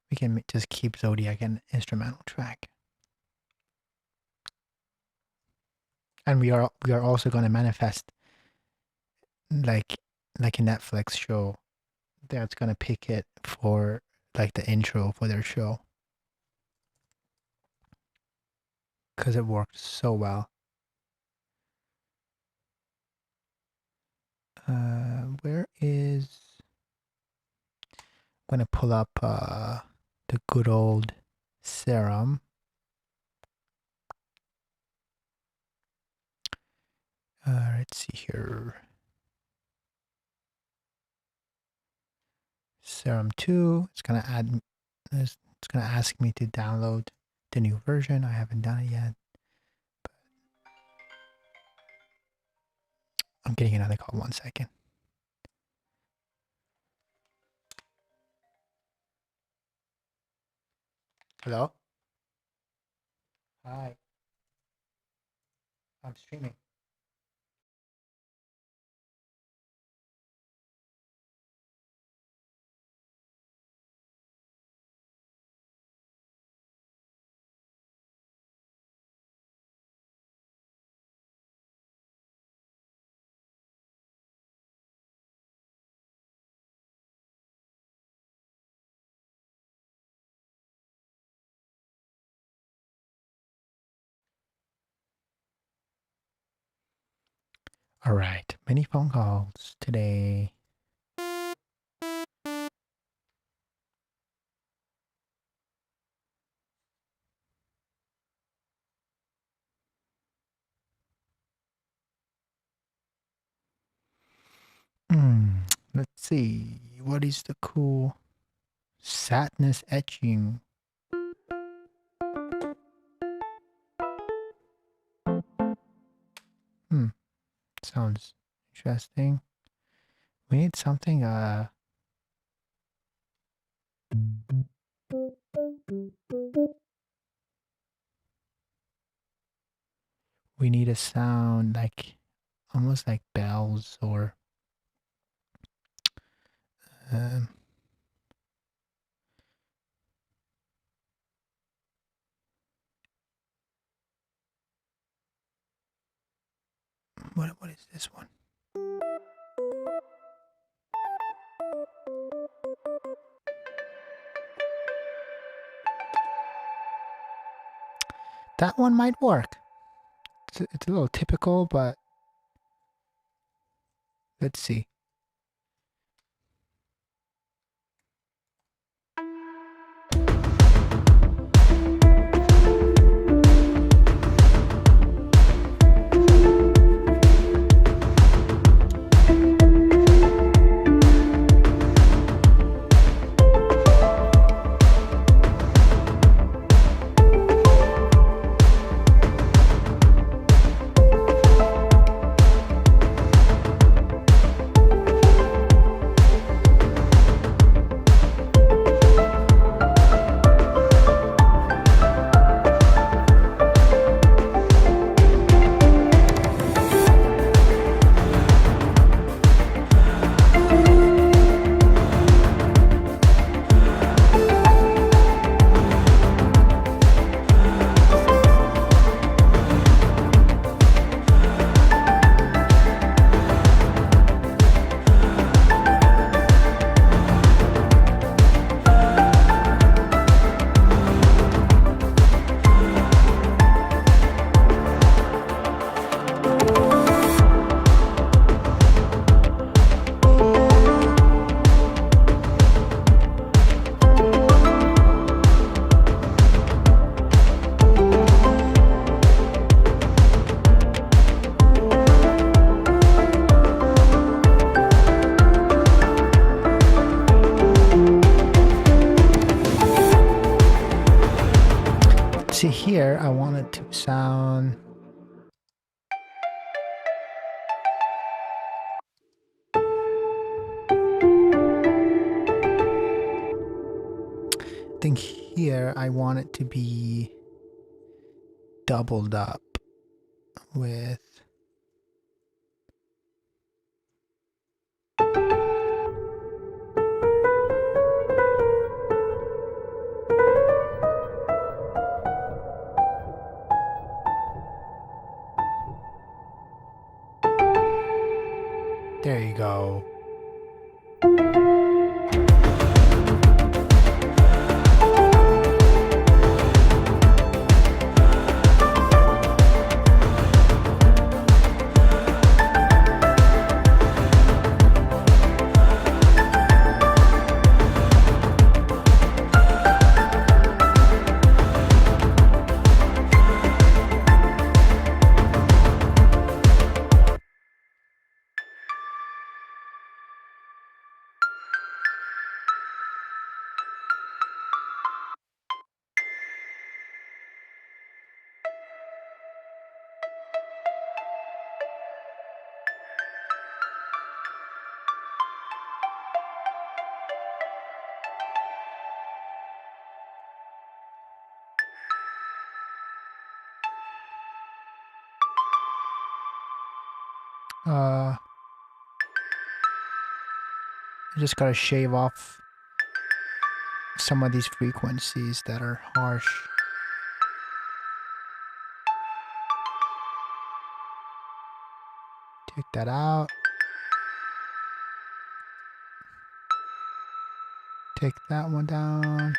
We can just keep Zodiac an instrumental track. And we are also gonna manifest like a Netflix show that's gonna pick it for like the intro for their show. Because it worked so well. Where is... I'm gonna pull up the good old Serum. Let's see here. Serum 2. It's gonna ask me to download the new version. I haven't done it yet. But I'm getting another call. 1 second. Hello? Hi. I'm streaming. All right. Many phone calls today. Let's see. What is the cool sadness etching? Sounds interesting. We need something we need a sound like almost like bells or what is this one? That one might work. It's a little typical, but let's see. See here, I want it to sound I think here I want it to be doubled up with there you go. I just gotta shave off some of these frequencies that are harsh. Take that out. Take that one down.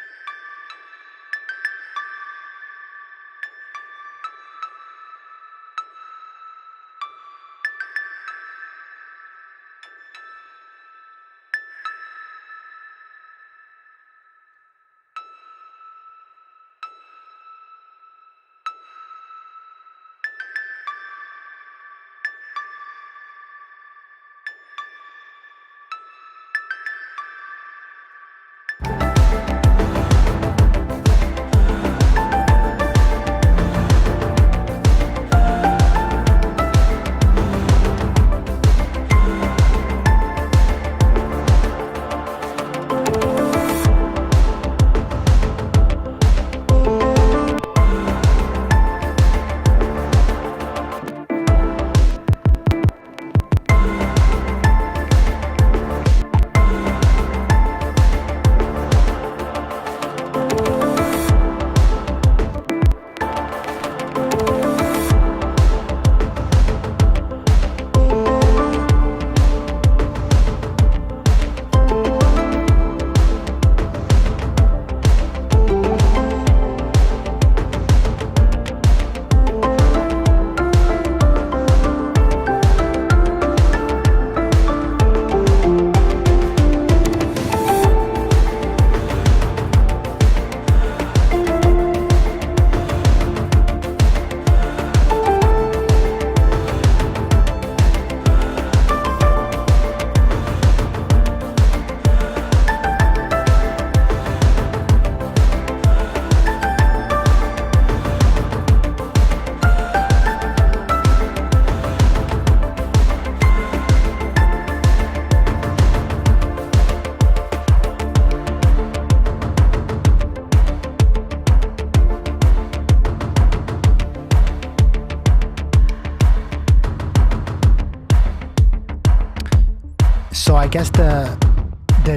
So I guess the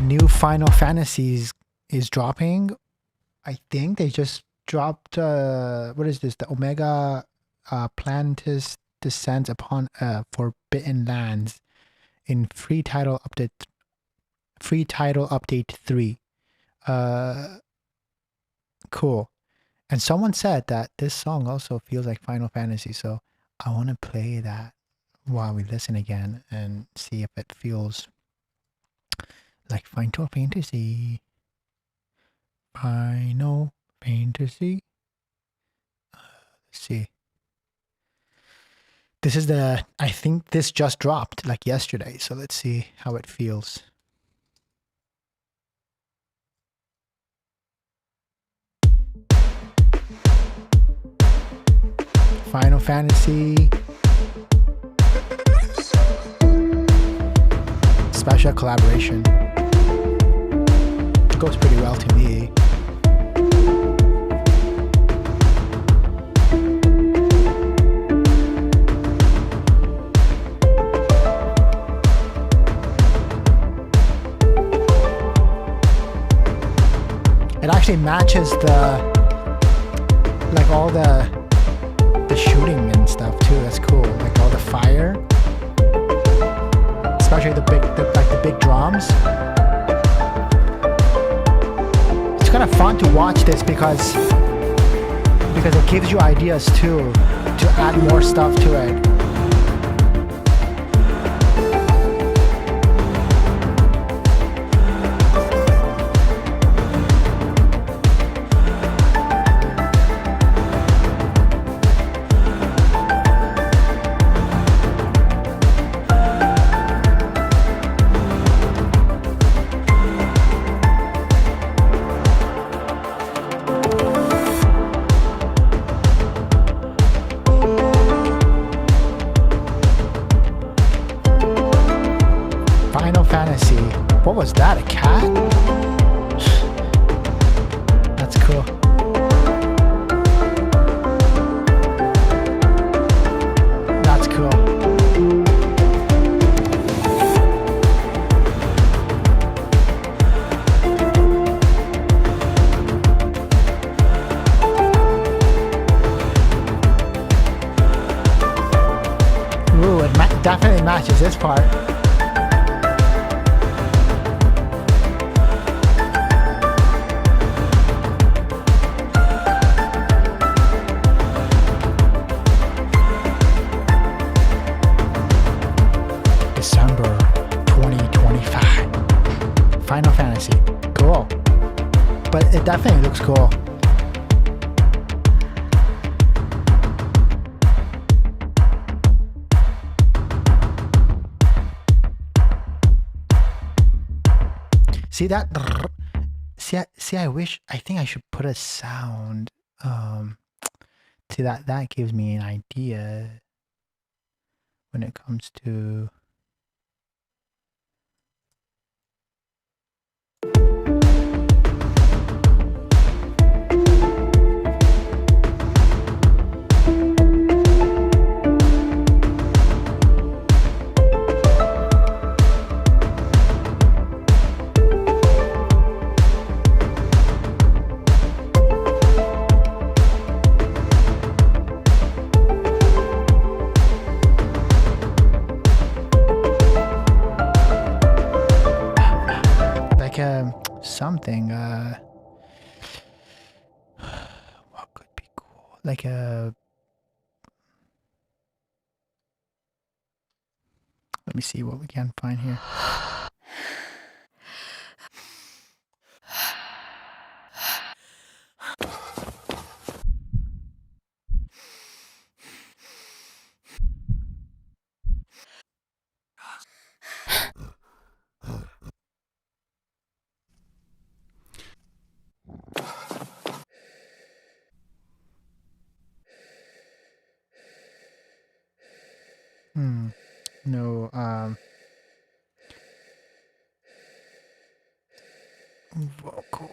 new Final Fantasies is dropping. I think they just dropped what is this? The Omega Plantis descends upon forbidden lands in free title update 3. Cool. And someone said that this song also feels like Final Fantasy, so I want to play that while we listen again and see if it feels like Final Fantasy. Final Fantasy. Let's see. This is I think this just dropped like yesterday, so let's see how it feels. Final Fantasy. Special collaboration. It goes pretty well to me. It actually matches like all the shooting and stuff too. That's cool. Like all the fire, especially the big drums. It's kind of fun to watch this because it gives you ideas too to add more stuff to it. Final Fantasy. What was that? A cat? That's cool. That's cool. Ooh, it definitely matches this part. December 2025. Final Fantasy. Cool. But it definitely looks cool. See that? See, I think I should put a sound. See that gives me an idea when it comes to. Something what could be cool, like a let me see what we can find here. No, vocal.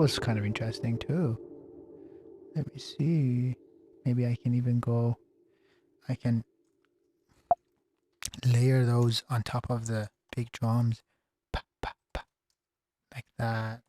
was kind of interesting too. Let me see. Maybe I can even go. I can layer those on top of the big drums. Pa, pa, pa, like that.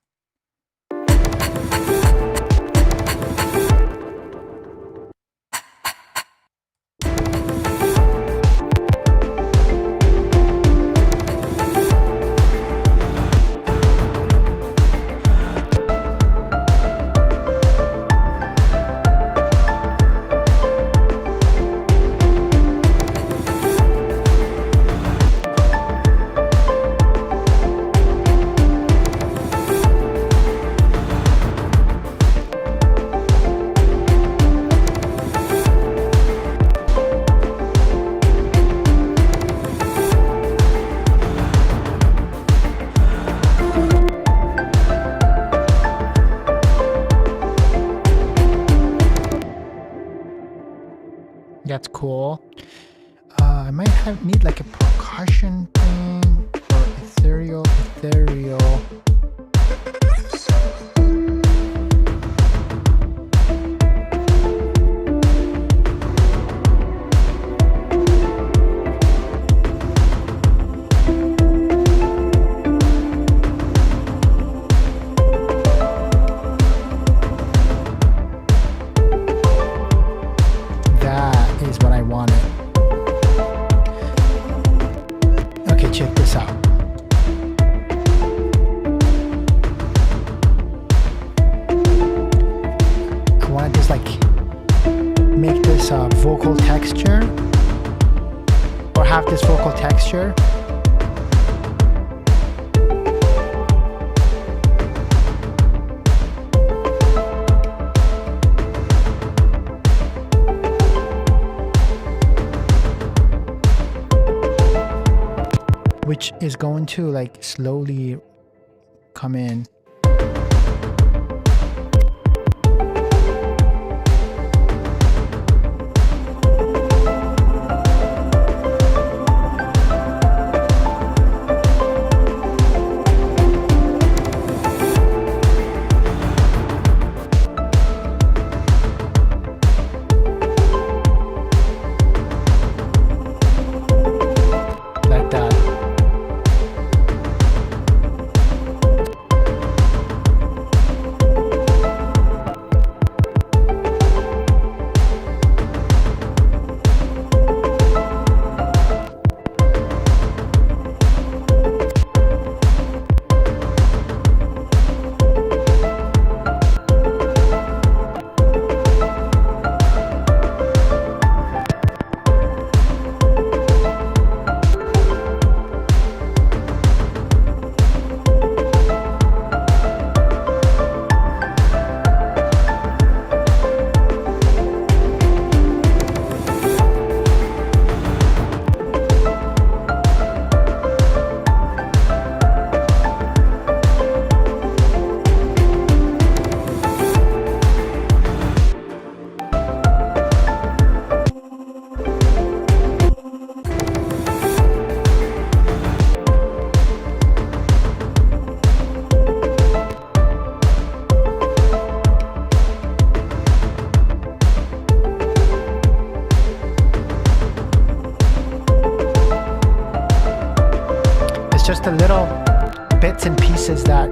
That's cool. I might need like a percussion thing or ethereal. Is what I wanted. Okay, check this out. I want to just like make this vocal texture, or have this vocal texture. Which is going to like slowly come in. Just the little bits and pieces that,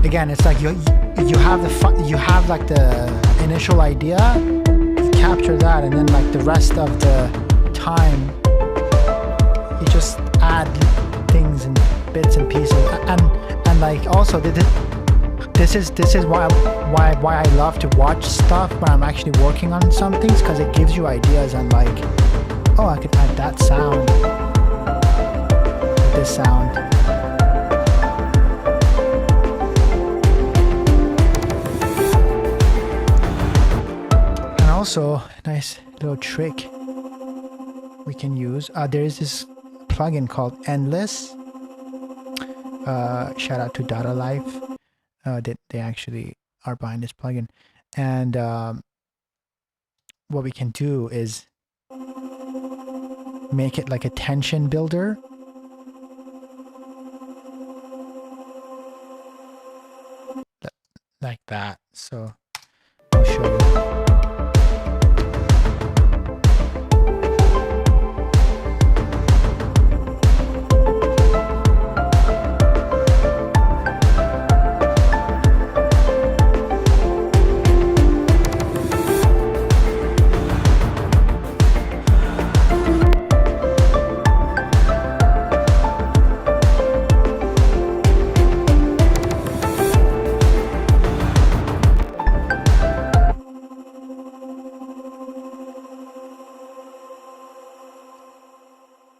again, it's like you have like the initial idea, you capture that, and then like the rest of the time you just add things and bits and pieces, and like also this is why I love to watch stuff when I'm actually working on some things, because it gives you ideas and like, oh, I could add that sound, this sound. And also, nice little trick we can use. There is this plugin called Endless. Shout out to Data Life. They actually are behind this plugin. And what we can do is make it like a tension builder. like that. So I'll show you.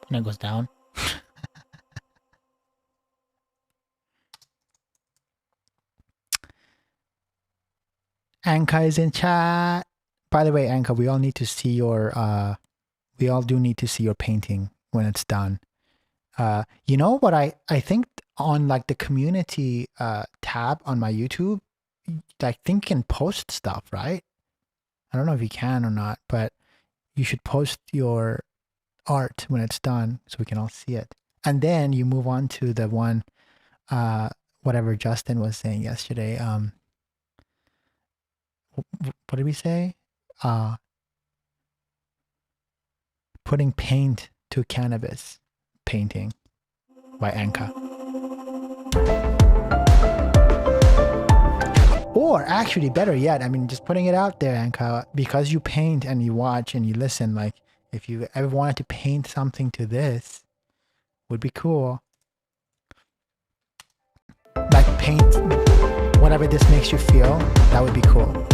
And it goes down. Anka is in chat. By the way, Anka, we all need to see your we all do need to see your painting when it's done. You know what I think on like the community tab on my YouTube, I think you can post stuff, right? I don't know if you can or not, but you should post your art when it's done so we can all see it. And then you move on to the one whatever Justin was saying yesterday. What did we say? Putting paint to cannabis painting by Anka. Or actually better yet, I mean, just putting it out there, Anka, because you paint and you watch and you listen, like if you ever wanted to paint something to this, would be cool. Like paint whatever this makes you feel, that would be cool.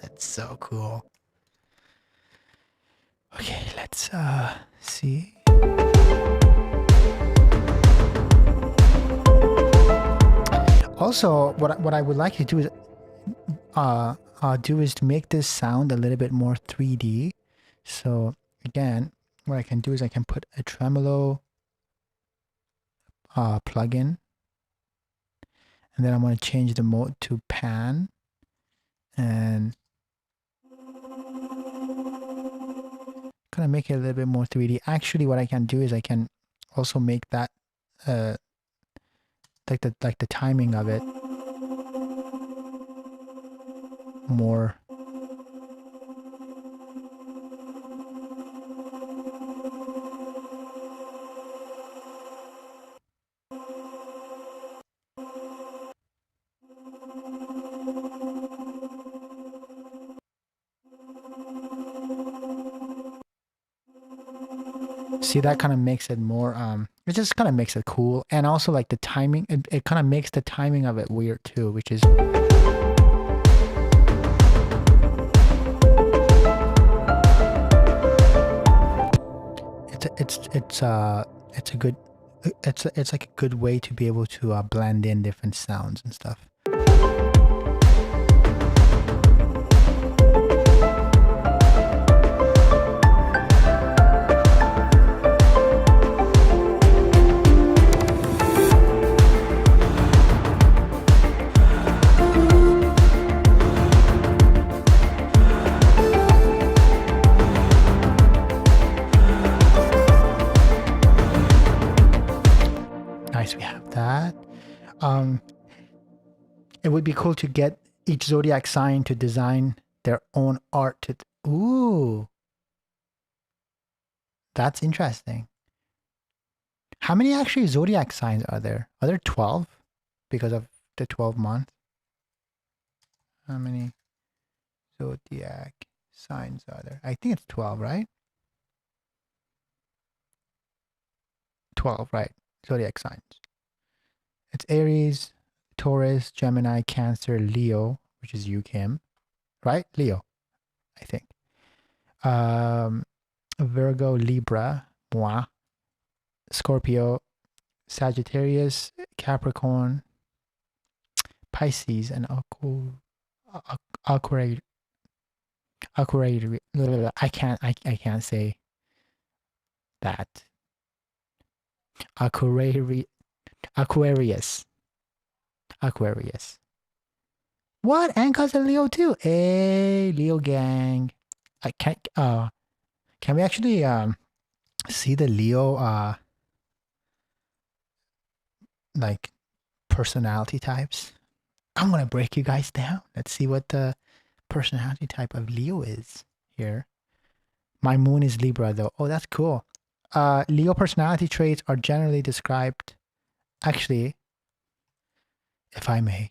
That's so cool. Okay, let's see. Also, what I would like to do is to make this sound a little bit more 3D. So again, what I can do is I can put a tremolo plugin, and then I'm going to change the mode to pan, and kind of make it a little bit more 3D. Actually, what I can do is I can also make that like the timing of it more see, that kind of makes it more it just kind of makes it cool. And also like the timing, it kind of makes the timing of it weird too, which is it's like a good way to be able to blend in different sounds and stuff. Nice, we have that. It would be cool to get each zodiac sign to design their own art. Ooh, that's interesting. How many actually zodiac signs are there? Are there 12 because of the 12 months? How many zodiac signs are there? I think it's 12, right? 12, right? Zodiac signs. It's Aries, Taurus, Gemini, Cancer, Leo, which is you, Kim, right? Leo. I think. Virgo, Libra, moi. Scorpio, Sagittarius, Capricorn, Pisces, and Aquarius. I can't say that. Aquarius. What? Anka's a Leo too. Hey, Leo gang. I can't. Can we actually see the Leo like personality types? I'm gonna break you guys down. Let's see what the personality type of Leo is here. My moon is Libra though. Oh, that's cool. Leo personality traits are generally described. Actually, if I may,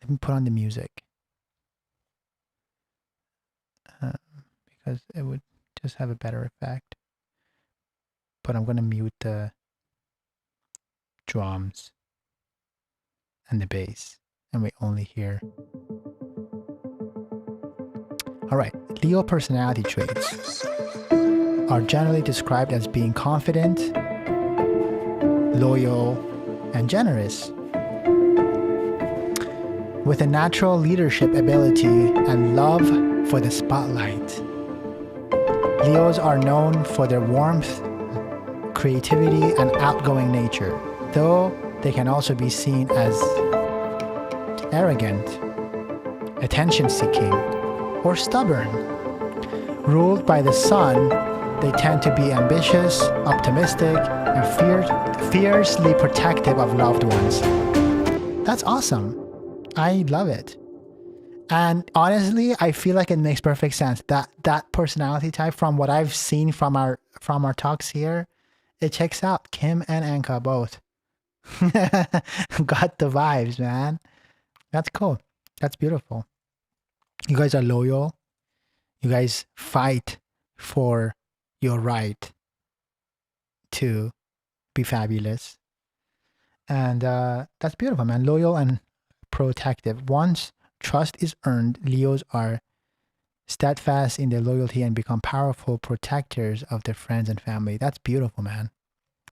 let me put on the music because it would just have a better effect. But I'm gonna mute the drums and the bass, and we only hear. All right, Leo personality traits are generally described as being confident, loyal, and generous, with a natural leadership ability and love for the spotlight. Leos are known for their warmth, creativity, and outgoing nature, though they can also be seen as arrogant, attention-seeking, or stubborn. Ruled by the sun, they tend to be ambitious, optimistic, and fiercely protective of loved ones. That's awesome. I love it. And honestly, I feel like it makes perfect sense. That personality type, from what I've seen from our talks here, it checks out. Kim and Anka both. Got the vibes, man. That's cool. That's beautiful. You guys are loyal. You guys fight for your right to be fabulous. And that's beautiful, man. Loyal and protective. Once trust is earned, Leos are steadfast in their loyalty and become powerful protectors of their friends and family. That's beautiful, man.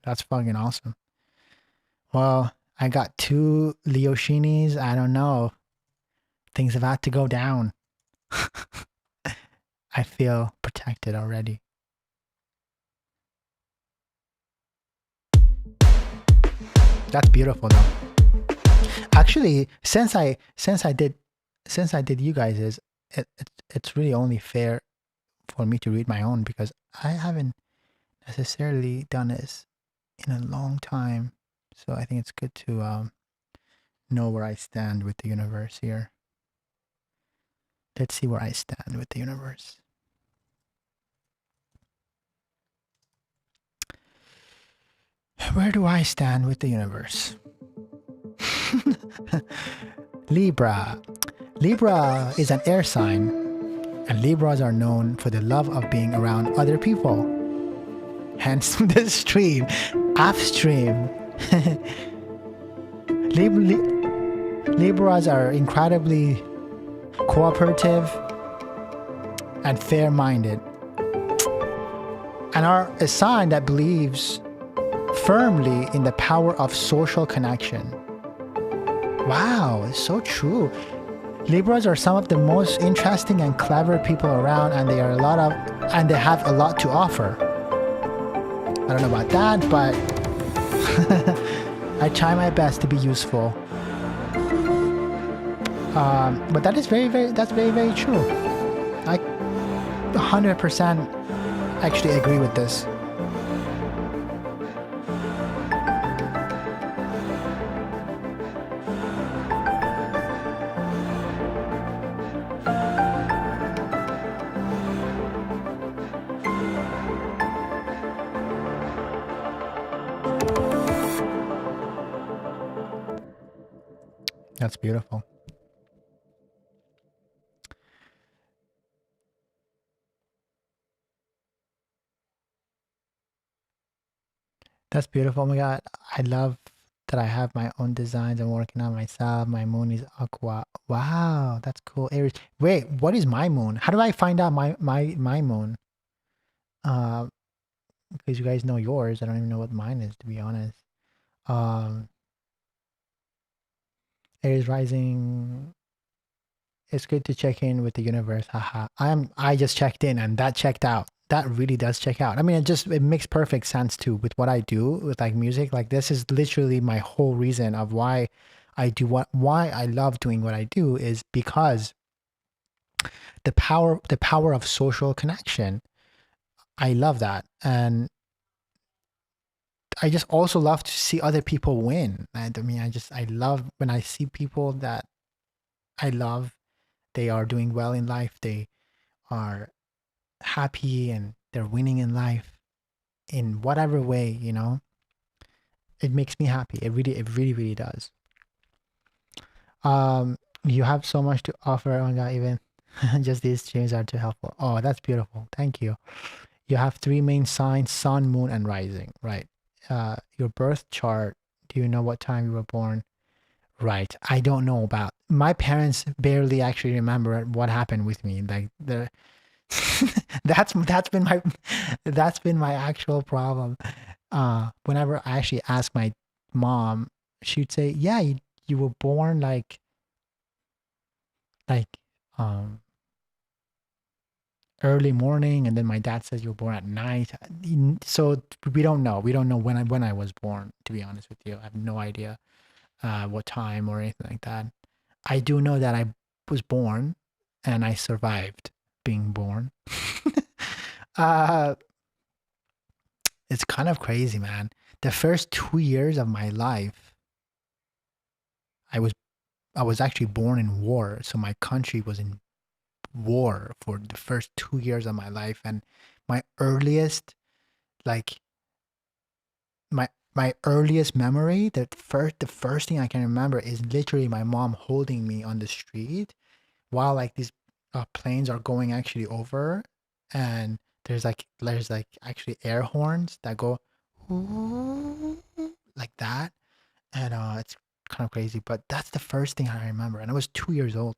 That's fucking awesome. Well, I got 2 Leo Sheenies. I don't know. Things about to go down. I feel protected already. That's beautiful though. Actually, since I did you guys, it's really only fair for me to read my own, because I haven't necessarily done this in a long time. So I think it's good to know where I stand with the universe here. Let's see where I stand with the universe. Where do I stand with the universe? Libra. Libra is an air sign, and Libras are known for the love of being around other people. Hence the stream, AFSTREAM. Libras are incredibly cooperative and fair-minded, and are a sign that believes firmly in the power of social connection. Wow, it's so true. Libras are some of the most interesting and clever people around, and they have a lot to offer. I don't know about that, but I try my best to be useful. But that is very, very true. I 100% actually agree with this. That's beautiful. That's beautiful. Oh my God. I love that I have my own designs. I'm working on myself. My moon is aqua. Wow, that's cool. Aries. Wait, what is my moon? How do I find out my moon? Because you guys know yours. I don't even know what mine is, to be honest. Aries rising. It's good to check in with the universe. Haha. I just checked in and that checked out. That really does check out. I mean, it makes perfect sense too with what I do with like music. Like this is literally my whole reason of why I do why I love doing what I do is because the power of social connection. I love that. And I just also love to see other people win. And I mean, I love when I see people that I love, they are doing well in life. They are happy and they're winning in life in whatever way, you know, it makes me happy. It really does. You have so much to offer. Oh my God, even just these streams are too helpful. Oh, that's beautiful. Thank you. You have 3 main signs: sun, moon, and rising, right? Your birth chart. Do you know what time you were born? Right. I don't know about, my parents barely actually remember what happened with me. Like that's been my actual problem. Whenever I actually ask my mom, she'd say, yeah, you were born like early morning, and then my dad says you were born at night. So we don't know when I was born, to be honest with you. I have no idea what time or anything like that. I do know that I was born and I survived being born. It's kind of crazy, man. The first 2 years of my life, I was actually born in war. So my country was in war for the first 2 years of my life. And my earliest, like my earliest memory, the first thing I can remember is literally my mom holding me on the street while like these planes are going actually over, and there's like actually air horns that go like that, and it's kind of crazy, but that's the first thing I remember, and I was 2 years old.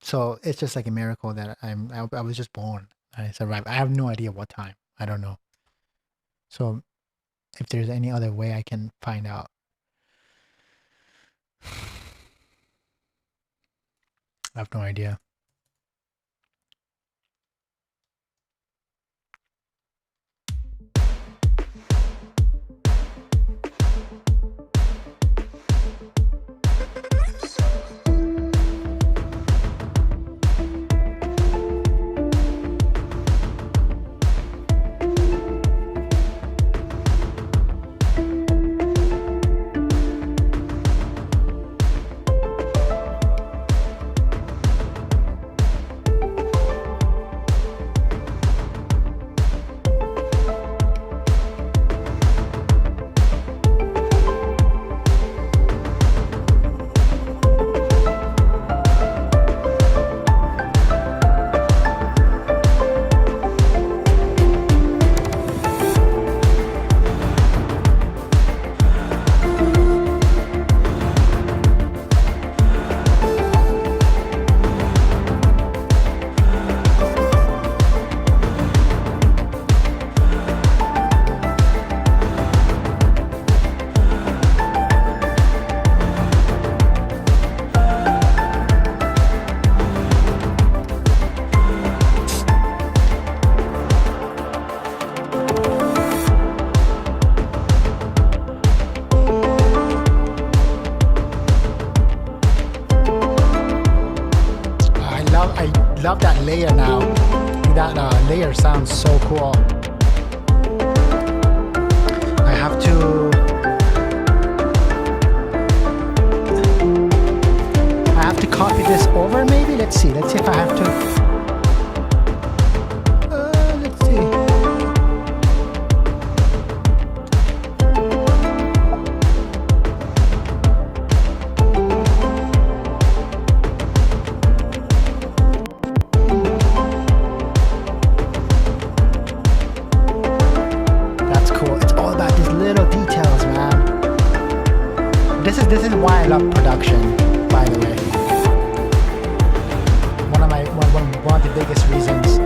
So it's just like a miracle that I was just born and I survived. I have no idea what time. I don't know. So if there's any other way I can find out. I have no idea. Love that layer now. That layer sounds so cool. I have to copy this over maybe. Let's see if I have to. Let's see. That's cool. It's all about these little details, man. This is why I love production, by the way. One of the biggest reasons.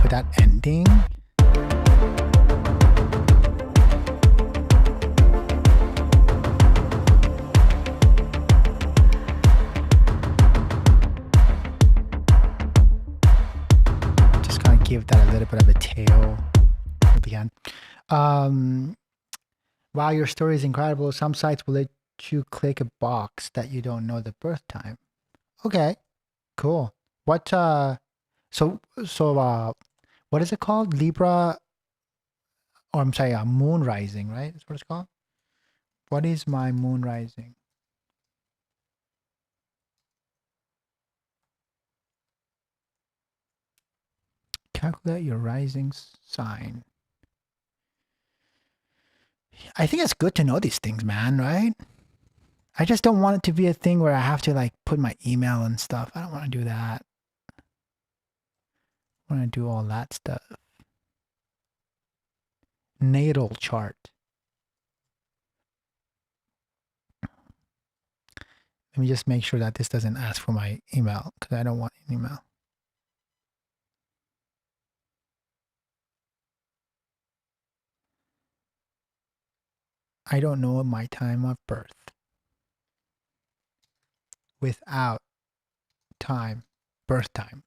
For that ending, just gonna give that a little bit of a tail at the end. Wow, your story is incredible. Some sites will let you click a box that you don't know the birth time. Okay, cool. What what is it called? Libra, or I'm sorry, moon rising, right? That's what it's called. What is my moon rising? Calculate your rising sign. I think it's good to know these things, man, right? I just don't want it to be a thing where I have to like put my email and stuff. I don't want to do that. I want to do all that stuff. Natal chart. Let me just make sure that this doesn't ask for my email because I don't want an email. I don't know my time of birth without time, birth time.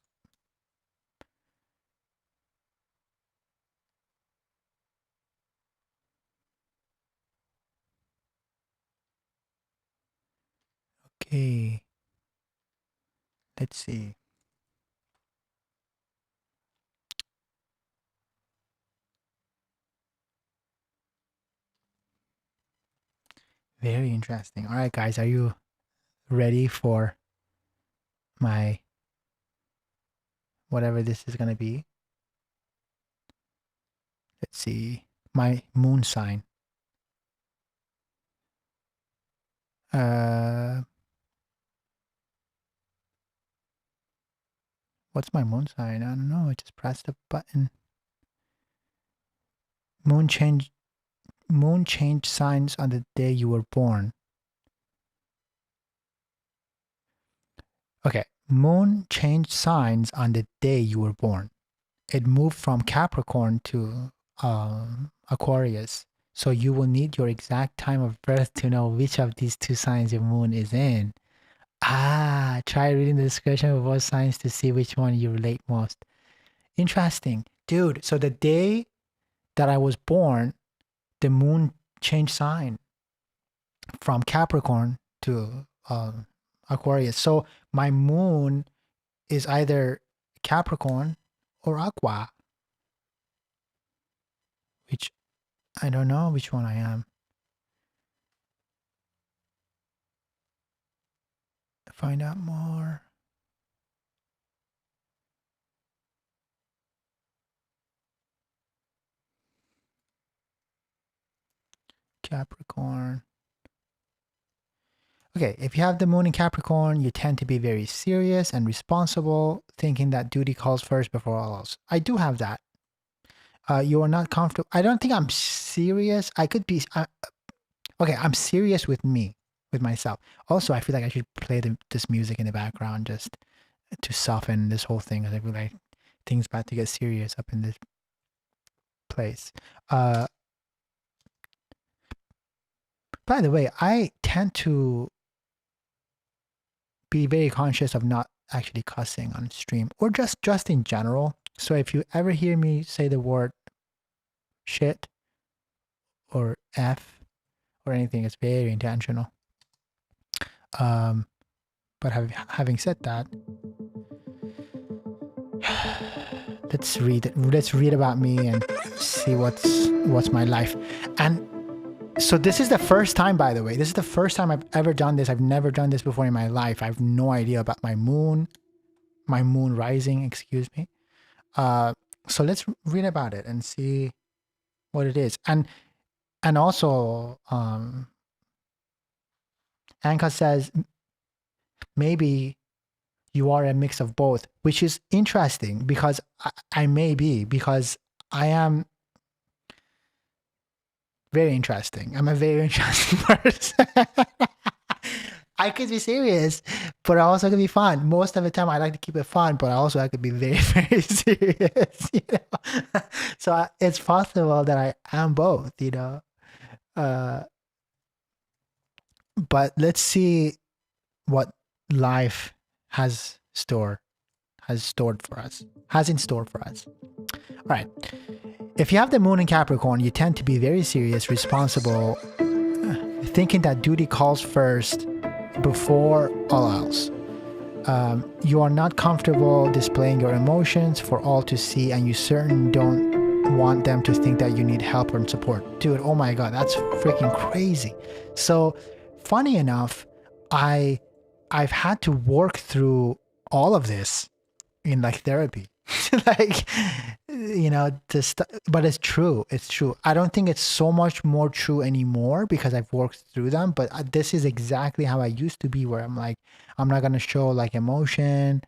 Okay. Let's see. Very interesting. All right, guys, are you ready for my whatever this is going to be? Let's see. My moon sign. What's my moon sign? I don't know. I just pressed the button. Moon change signs on the day you were born. Okay. Moon changed signs on the day you were born. It moved from Capricorn to Aquarius. So you will need your exact time of birth to know which of these two signs your moon is in. Try reading the description of both signs to see which one you relate most. Interesting. Dude, so the day that I was born, the moon changed sign from Capricorn to Aquarius. So my moon is either Capricorn or Aqua, which I don't know which one I am. Find out more. Capricorn. Okay, if you have the moon in Capricorn, you tend to be very serious and responsible, thinking that duty calls first before all else. I do have that. You are not comfortable. I don't think I'm serious. I could be. Okay, I'm serious with me, with myself. Also, I feel like I should play this music in the background just to soften this whole thing. I feel like things about to get serious up in this place. By the way, I tend to be very conscious of not actually cussing on stream or just in general. So if you ever hear me say the word shit or F or anything, it's very intentional. But having said that, let's read about me and see what's my life. And so this is the first time, by the way, this is the first time I've ever done this. I've never done this before in my life. I have no idea about my moon rising, excuse me. So let's read about it and see what it is. And also, Anka says, maybe you are a mix of both, which is interesting because I may be, because I am very interesting. I'm a very interesting person. I could be serious, but I also could be fun. Most of the time, I like to keep it fun, but I could be very, very serious. You know? So it's possible that I am both. You know, but let's see what life has in store for us. All right. If you have the moon in Capricorn, you tend to be very serious, responsible, thinking that duty calls first before all else. You are not comfortable displaying your emotions for all to see, and you certainly don't want them to think that you need help and support. Dude, oh my God, that's freaking crazy. So funny enough, I've had to work through all of this in like therapy. Like, you know, but it's true. I don't think it's so much more true anymore because I've worked through them, but this is exactly how I used to be, where I'm like, I'm not going to show like emotion.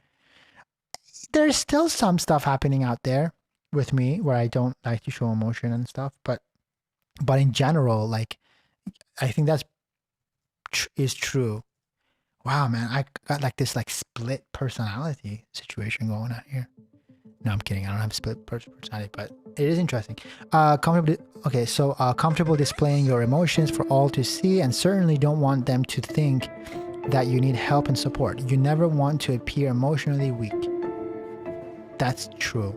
There's still some stuff happening out there with me where I don't like to show emotion and stuff, but in general, like, I think that's is true. Wow, man, I got like this like split personality situation going on here. No, I'm kidding. I don't have split personality, but it is interesting. Comfortable displaying your emotions for all to see, and certainly don't want them to think that you need help and support. You never want to appear emotionally weak. That's true.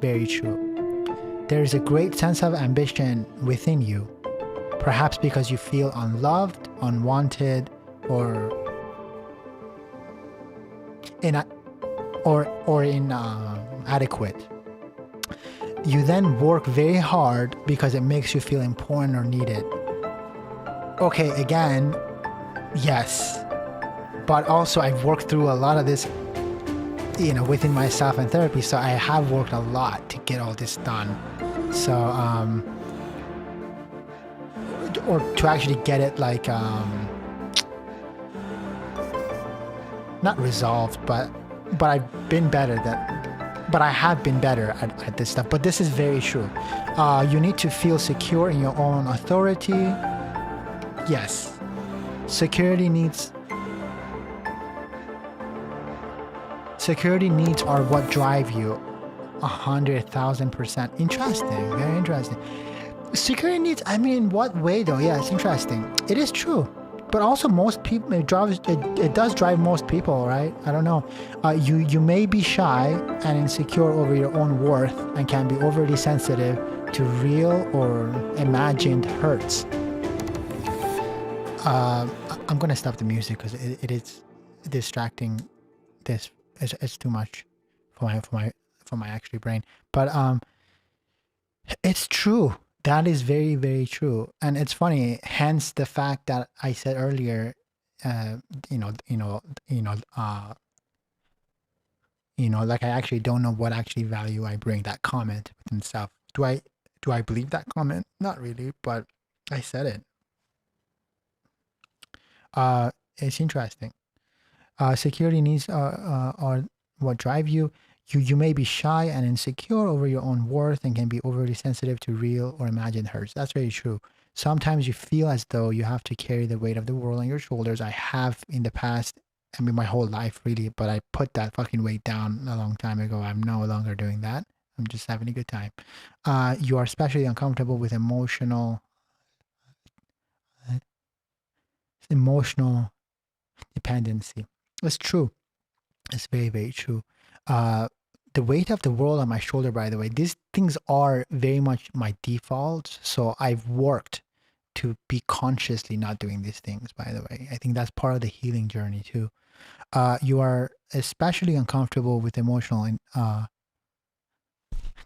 Very true. There is a great sense of ambition within you, perhaps because you feel unloved, unwanted, or inadequate. You then work very hard because it makes you feel important or needed. Okay, again, yes, but also I've worked through a lot of this, you know, within myself and therapy. So I have worked a lot to get all this done. So, or to actually get it like, not resolved, but I've been better but I have been better at this stuff. But this is very true. You need to feel secure in your own authority. Yes. Security needs are what drive you 100,000%. Interesting. Very interesting. Security needs, I mean, in what way though? Yeah, it's interesting. It is true. But also most people, it does drive most people, right? I don't know. You may be shy and insecure over your own worth and can be overly sensitive to real or imagined hurts. I'm going to stop the music because it is distracting. It's too much for my actual brain. But it's true. That is very, very true. And it's funny, hence the fact that I said earlier, like I actually don't know what actually value I bring, that comment within self. Do I believe that comment? Not really, but I said it. It's interesting. Security needs are what drive you. You may be shy and insecure over your own worth and can be overly sensitive to real or imagined hurts. That's very true. Sometimes you feel as though you have to carry the weight of the world on your shoulders. I have in the past, I mean, my whole life really, but I put that fucking weight down a long time ago. I'm no longer doing that. I'm just having a good time. You are especially uncomfortable with emotional dependency. It's true. It's very, very true. The weight of the world on my shoulder, by the way, these things are very much my default. So I've worked to be consciously not doing these things, by the way. I think that's part of the healing journey too. You are especially uncomfortable with emotional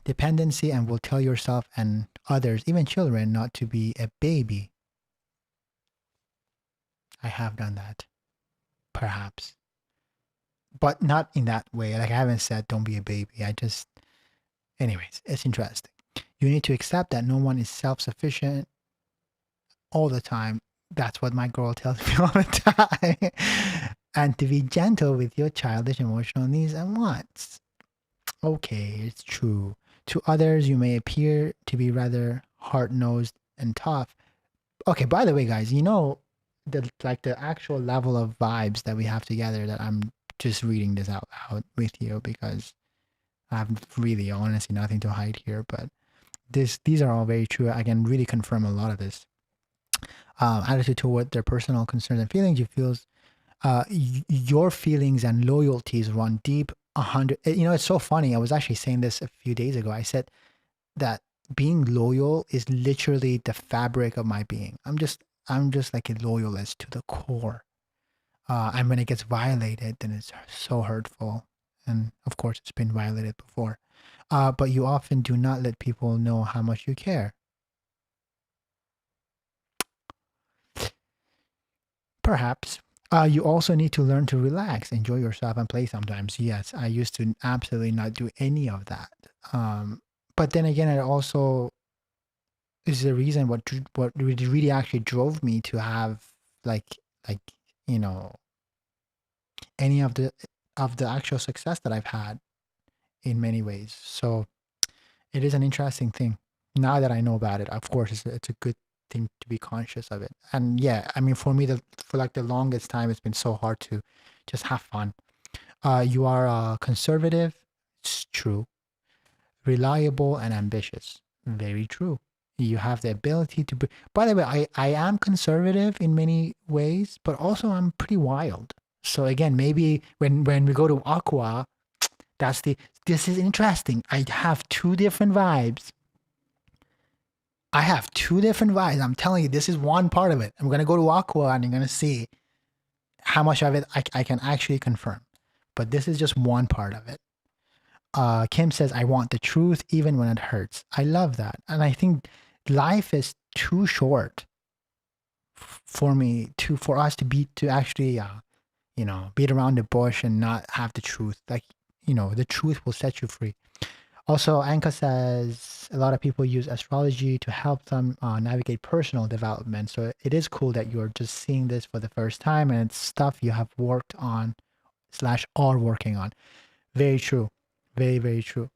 dependency, and will tell yourself and others, even children, not to be a baby. I have done that, perhaps, but not in that way. Like, I haven't said don't be a baby. Anyways, it's interesting. You need to accept that no one is self-sufficient all the time. That's what my girl tells me all the time. And to be gentle with your childish emotional needs and wants. Okay, it's true. To others, you may appear to be rather hard-nosed and tough. Okay, by the way, guys, the actual level of vibes that we have together, that I'm just reading this out loud with you because I have really, honestly, nothing to hide here. But these are all very true. I can really confirm a lot of this. Attitude toward their personal concerns and feelings. Your feelings and loyalties run deep. 100. It's so funny. I was actually saying this a few days ago. I said that being loyal is literally the fabric of my being. I'm just like a loyalist to the core. And when it gets violated, then it's so hurtful. And of course, it's been violated before. But you often do not let people know how much you care. Perhaps. You also need to learn to relax, enjoy yourself, and play sometimes. Yes, I used to absolutely not do any of that. But then again, it also is the reason what really actually drove me to have like any of the actual success that I've had in many ways. So it is an interesting thing. Now that I know about it, of course, it's a good thing to be conscious of it. And yeah, I mean, for me, for like the longest time, it's been so hard to just have fun. You are conservative. It's true. Reliable and ambitious. Very true. You have the ability to be. By the way, I am conservative in many ways, but also I'm pretty wild. So again, maybe when we go to Aqua, this is interesting. I have two different vibes. I'm telling you, this is one part of it. I'm going to go to Aqua and you're going to see how much of it I can actually confirm. But this is just one part of it. Kim says, I want the truth even when it hurts. I love that. And I think life is too short for us to actually, beat around the bush and not have the truth. Like, the truth will set you free. Also, Anka says a lot of people use astrology to help them navigate personal development. So it is cool that you're just seeing this for the first time and it's stuff you have worked on / are working on. Very true. Very, very true.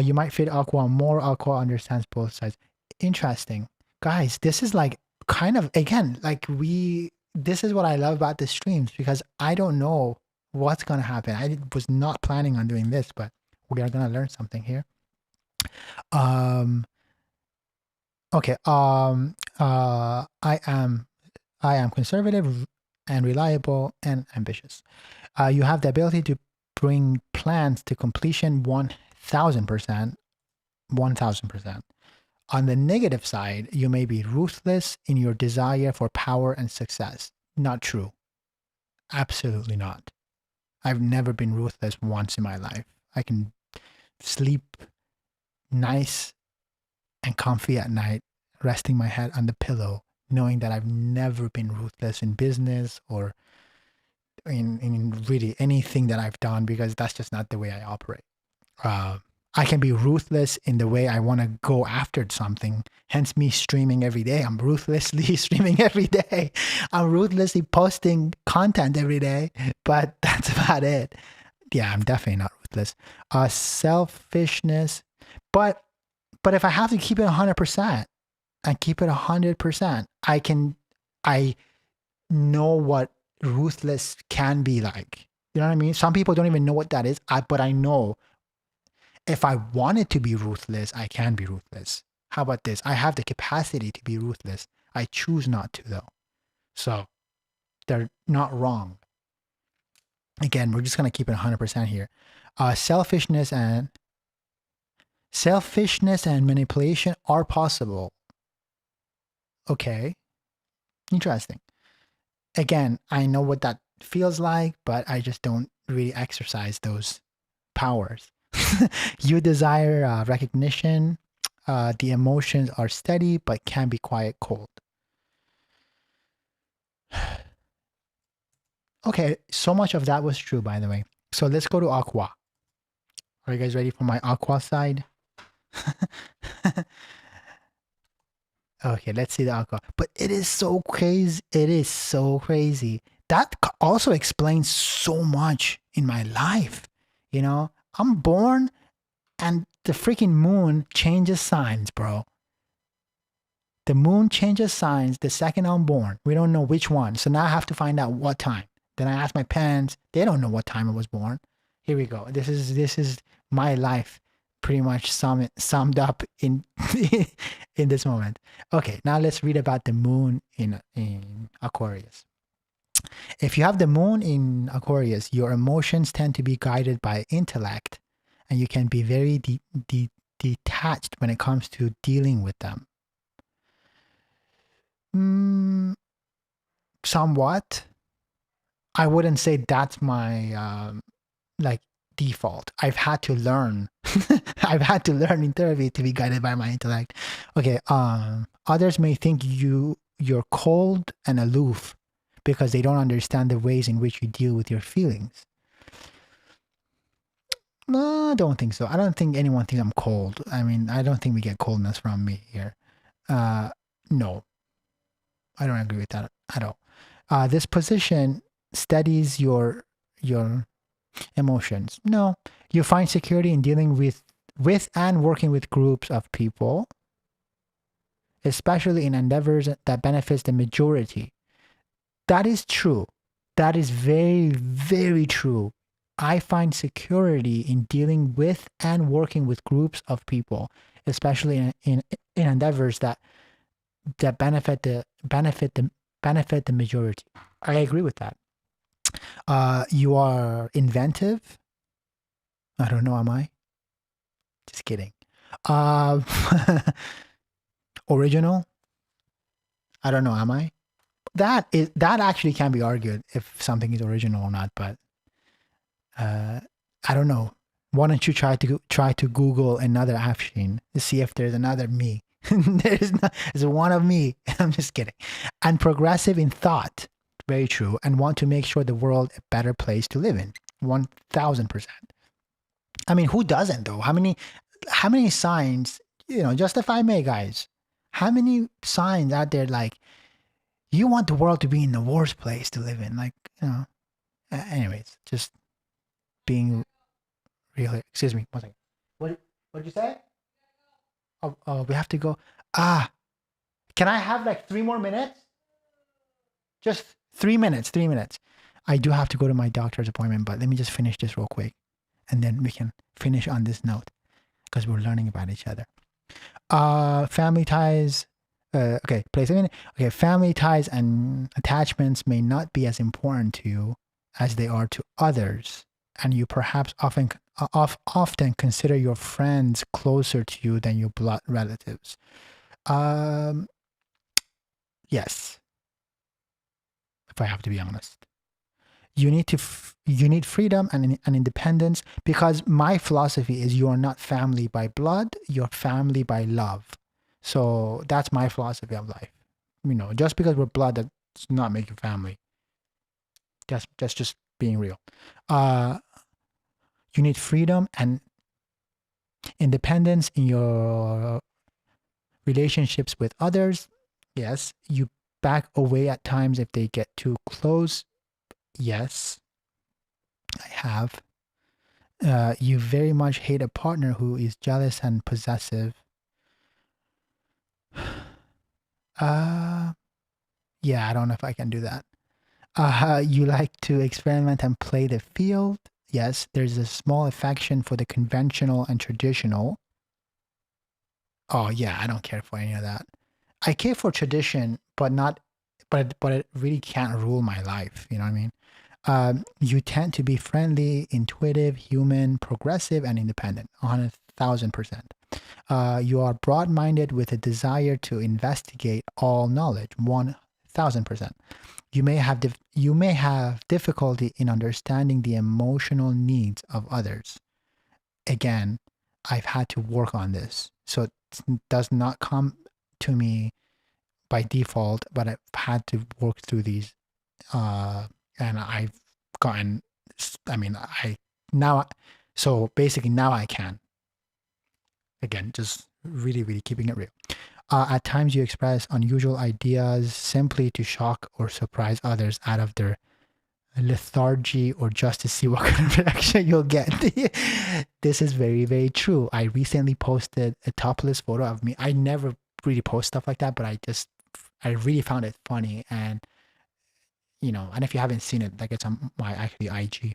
You might fit Aqua more. Aqua understands both sides. Interesting. Guys, this is like kind of, again, this is what I love about the streams because I don't know what's going to happen. I was not planning on doing this, but we are going to learn something here. Okay. I am conservative and reliable and ambitious. You have the ability to bring plans to completion 1000%. 1000%. On the negative side, you may be ruthless in your desire for power and success. Not true. Absolutely not. I've never been ruthless once in my life. I can sleep nice and comfy at night, resting my head on the pillow, knowing that I've never been ruthless in business or in really anything that I've done, because that's just not the way I operate. I can be ruthless in the way I want to go after something, hence me streaming every day. I'm ruthlessly streaming every day. I'm ruthlessly posting content every day, but that's about it. Yeah, I'm definitely not ruthless. Selfishness, but if I have to keep it 100% and keep it 100%, I know what ruthless can be like. You know what I mean? Some people don't even know what that is, but I know if I wanted to be ruthless, I can be ruthless. How about this? I have the capacity to be ruthless. I choose not to, though. So they're not wrong. Again, we're just going to keep it 100% here. Selfishness and manipulation are possible. Okay. Interesting. Again, I know what that feels like, but I just don't really exercise those powers. You desire recognition. The emotions are steady but can be quiet cold. Okay, so much of that was true, by the way. So let's go to aqua. Are you guys ready for my aqua side? Okay, let's see the aqua. But it is so crazy. It is so crazy. That also explains so much in my life. You know, I'm born and the freaking moon changes signs, bro. The moon changes signs the second I'm born. We don't know which one. So now I have to find out what time. Then I ask my parents. They don't know what time I was born. Here we go. This is my life pretty much summed up in in this moment. Okay, now let's read about the moon in Aquarius. If you have the moon in Aquarius, your emotions tend to be guided by intellect, and you can be very detached when it comes to dealing with them. Somewhat. I wouldn't say that's my like default. I've had to learn. I've had to learn in therapy to be guided by my intellect. Okay. Others may think you're cold and aloof because they don't understand the ways in which you deal with your feelings. No, I don't think so. I don't think anyone thinks I'm cold. I mean, I don't think we get coldness from me here. No, I don't agree with that at all. This position steadies your emotions. No, you find security in dealing with and working with groups of people, especially in endeavors that benefits the majority. That is true. That is very, very true. I find security in dealing with and working with groups of people, especially in endeavors that benefit the majority. I agree with that. You are inventive. I don't know, am I? Just kidding. Original. I don't know, am I? That actually can be argued if something is original or not, but I don't know. Why don't you try to Google another AFSHEEN to see if there's another me? There's one of me. I'm just kidding. And progressive in thought. Very true. And want to make sure the world a better place to live in. 1000%. I mean, who doesn't though? How many signs, just if I may, guys, how many signs out there like you want the world to be in the worst place to live in? Like, anyways, just being real. Excuse me. One second. What did you say? Oh, we have to go. Can I have like 3 more minutes? Just 3 minutes. I do have to go to my doctor's appointment, but let me just finish this real quick. And then we can finish on this note because we're learning about each other. Family ties. Okay, place a minute. Okay, family ties and attachments may not be as important to you as they are to others. And you perhaps often consider your friends closer to you than your blood relatives. Yes. If I have to be honest. You need freedom and independence, because my philosophy is you are not family by blood, you're family by love. So that's my philosophy of life. Just because we're blood, that does not make you family. That's just being real. You need freedom and independence in your relationships with others. Yes. You back away at times if they get too close. Yes, I have. You very much hate a partner who is jealous and possessive. Yeah, I don't know if I can do that. You like to experiment and play the field. Yes, there's a small affection for the conventional and traditional. Oh yeah, I don't care for any of that. I care for tradition, but it really can't rule my life. You know what I mean? You tend to be friendly, intuitive, human, progressive, and independent. 1,000%. You are broad-minded with a desire to investigate all knowledge. 1,000%. You may have difficulty in understanding the emotional needs of others. again, I've had to work on this. So it does not come to me by default, but I've had to work through these. And I've gotten, I mean, so basically now I can. Again, just really, really keeping it real. At times you express unusual ideas simply to shock or surprise others out of their lethargy or just to see what kind of reaction you'll get. This is very, very true. I recently posted a topless photo of me. I never really post stuff like that, but I really found it funny. And, you know, and if you haven't seen it, like it's on my actually IG.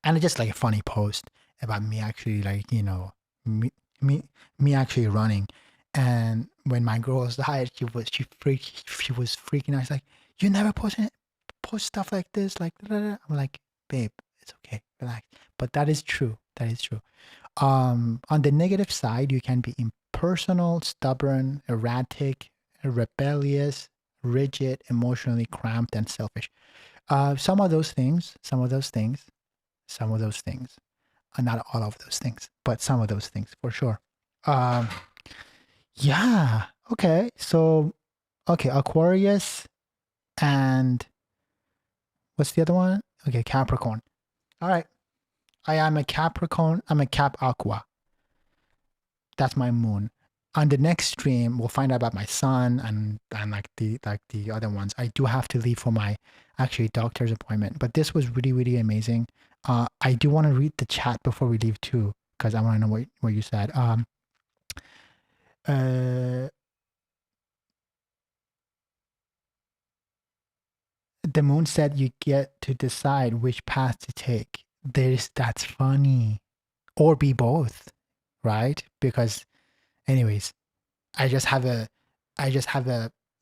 And it's just like a funny post about me actually, like, you know, me actually running. And when my girl died, she was freaking out. She's like, you never post stuff like this, like I'm like, babe, it's okay, relax. But that is true. That is true. On the negative side, you can be impersonal, stubborn, erratic, rebellious, rigid, emotionally cramped, and selfish. Some of those things, not all of those things, but some of those things for sure. Yeah. Okay. So, okay, Aquarius and what's the other one? Okay, Capricorn. All right. I am a Capricorn. I'm a Cap Aqua. That's my moon. On the next stream, we'll find out about my sun and like the other ones. I do have to leave for my actually doctor's appointment, but this was really, really amazing. I do want to read the chat before we leave too, because I want to know what you said. The moon said you get to decide which path to take. That's funny. Or be both, right? Because anyways, I just have a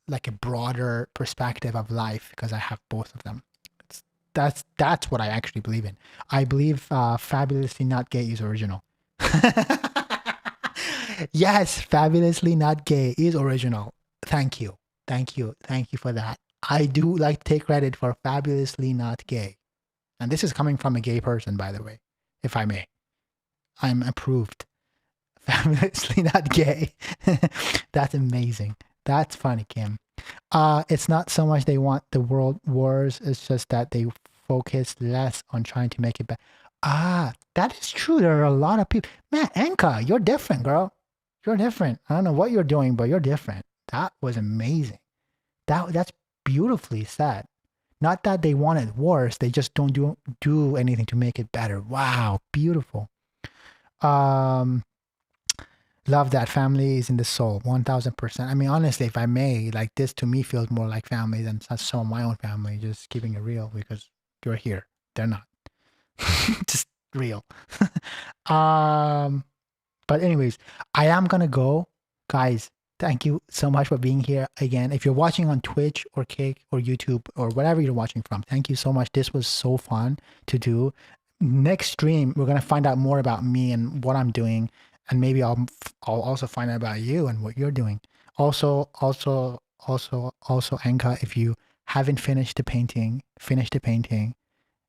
like a broader perspective of life because I have both of them. That's what I actually believe in. I believe Fabulously Not Gay is original. Yes, Fabulously Not Gay is original. Thank you for that. I do like to take credit for Fabulously Not Gay. And this is coming from a gay person, by the way, if I may. I'm approved. Fabulously Not Gay. That's amazing. That's funny, Kim. It's not so much they want the world wars, it's just that they focus less on trying to make it better. That is true. There are a lot of people. Man, Anka, you're different, girl. You're different. I don't know what you're doing, but you're different. That was amazing. That's beautifully said. Not that they want it worse, they just don't do anything to make it better. Wow, beautiful. Love that. Family is in the soul, 1000%. I mean, honestly, if I may, like this to me feels more like family than some of my own family, just keeping it real because you're here. They're not. Just real. But anyways, I am gonna go. Guys, thank you so much for being here again. If you're watching on Twitch or Kick or YouTube or whatever you're watching from, thank you so much. This was so fun to do. Next stream, we're gonna find out more about me and what I'm doing. And maybe I'll also find out about you and what you're doing. Also, Anka, if you haven't finished the painting,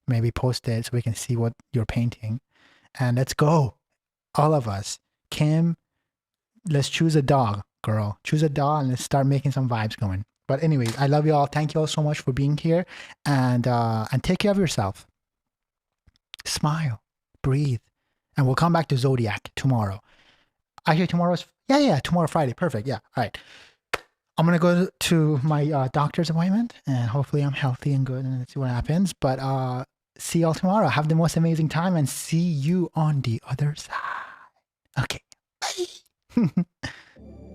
maybe post it so we can see what you're painting. And let's go. All of us. Kim, let's choose a dog, girl. Choose a dog and let's start making some vibes going. But anyways, I love you all. Thank you all so much for being here. And take care of yourself. Smile. Breathe. And we'll come back to Zodiac tomorrow. Actually, tomorrow, Friday. Perfect. Yeah. All right. I'm going to go to my doctor's appointment and hopefully I'm healthy and good and let's see what happens. But see y'all tomorrow. Have the most amazing time and see you on the other side. Okay. Bye.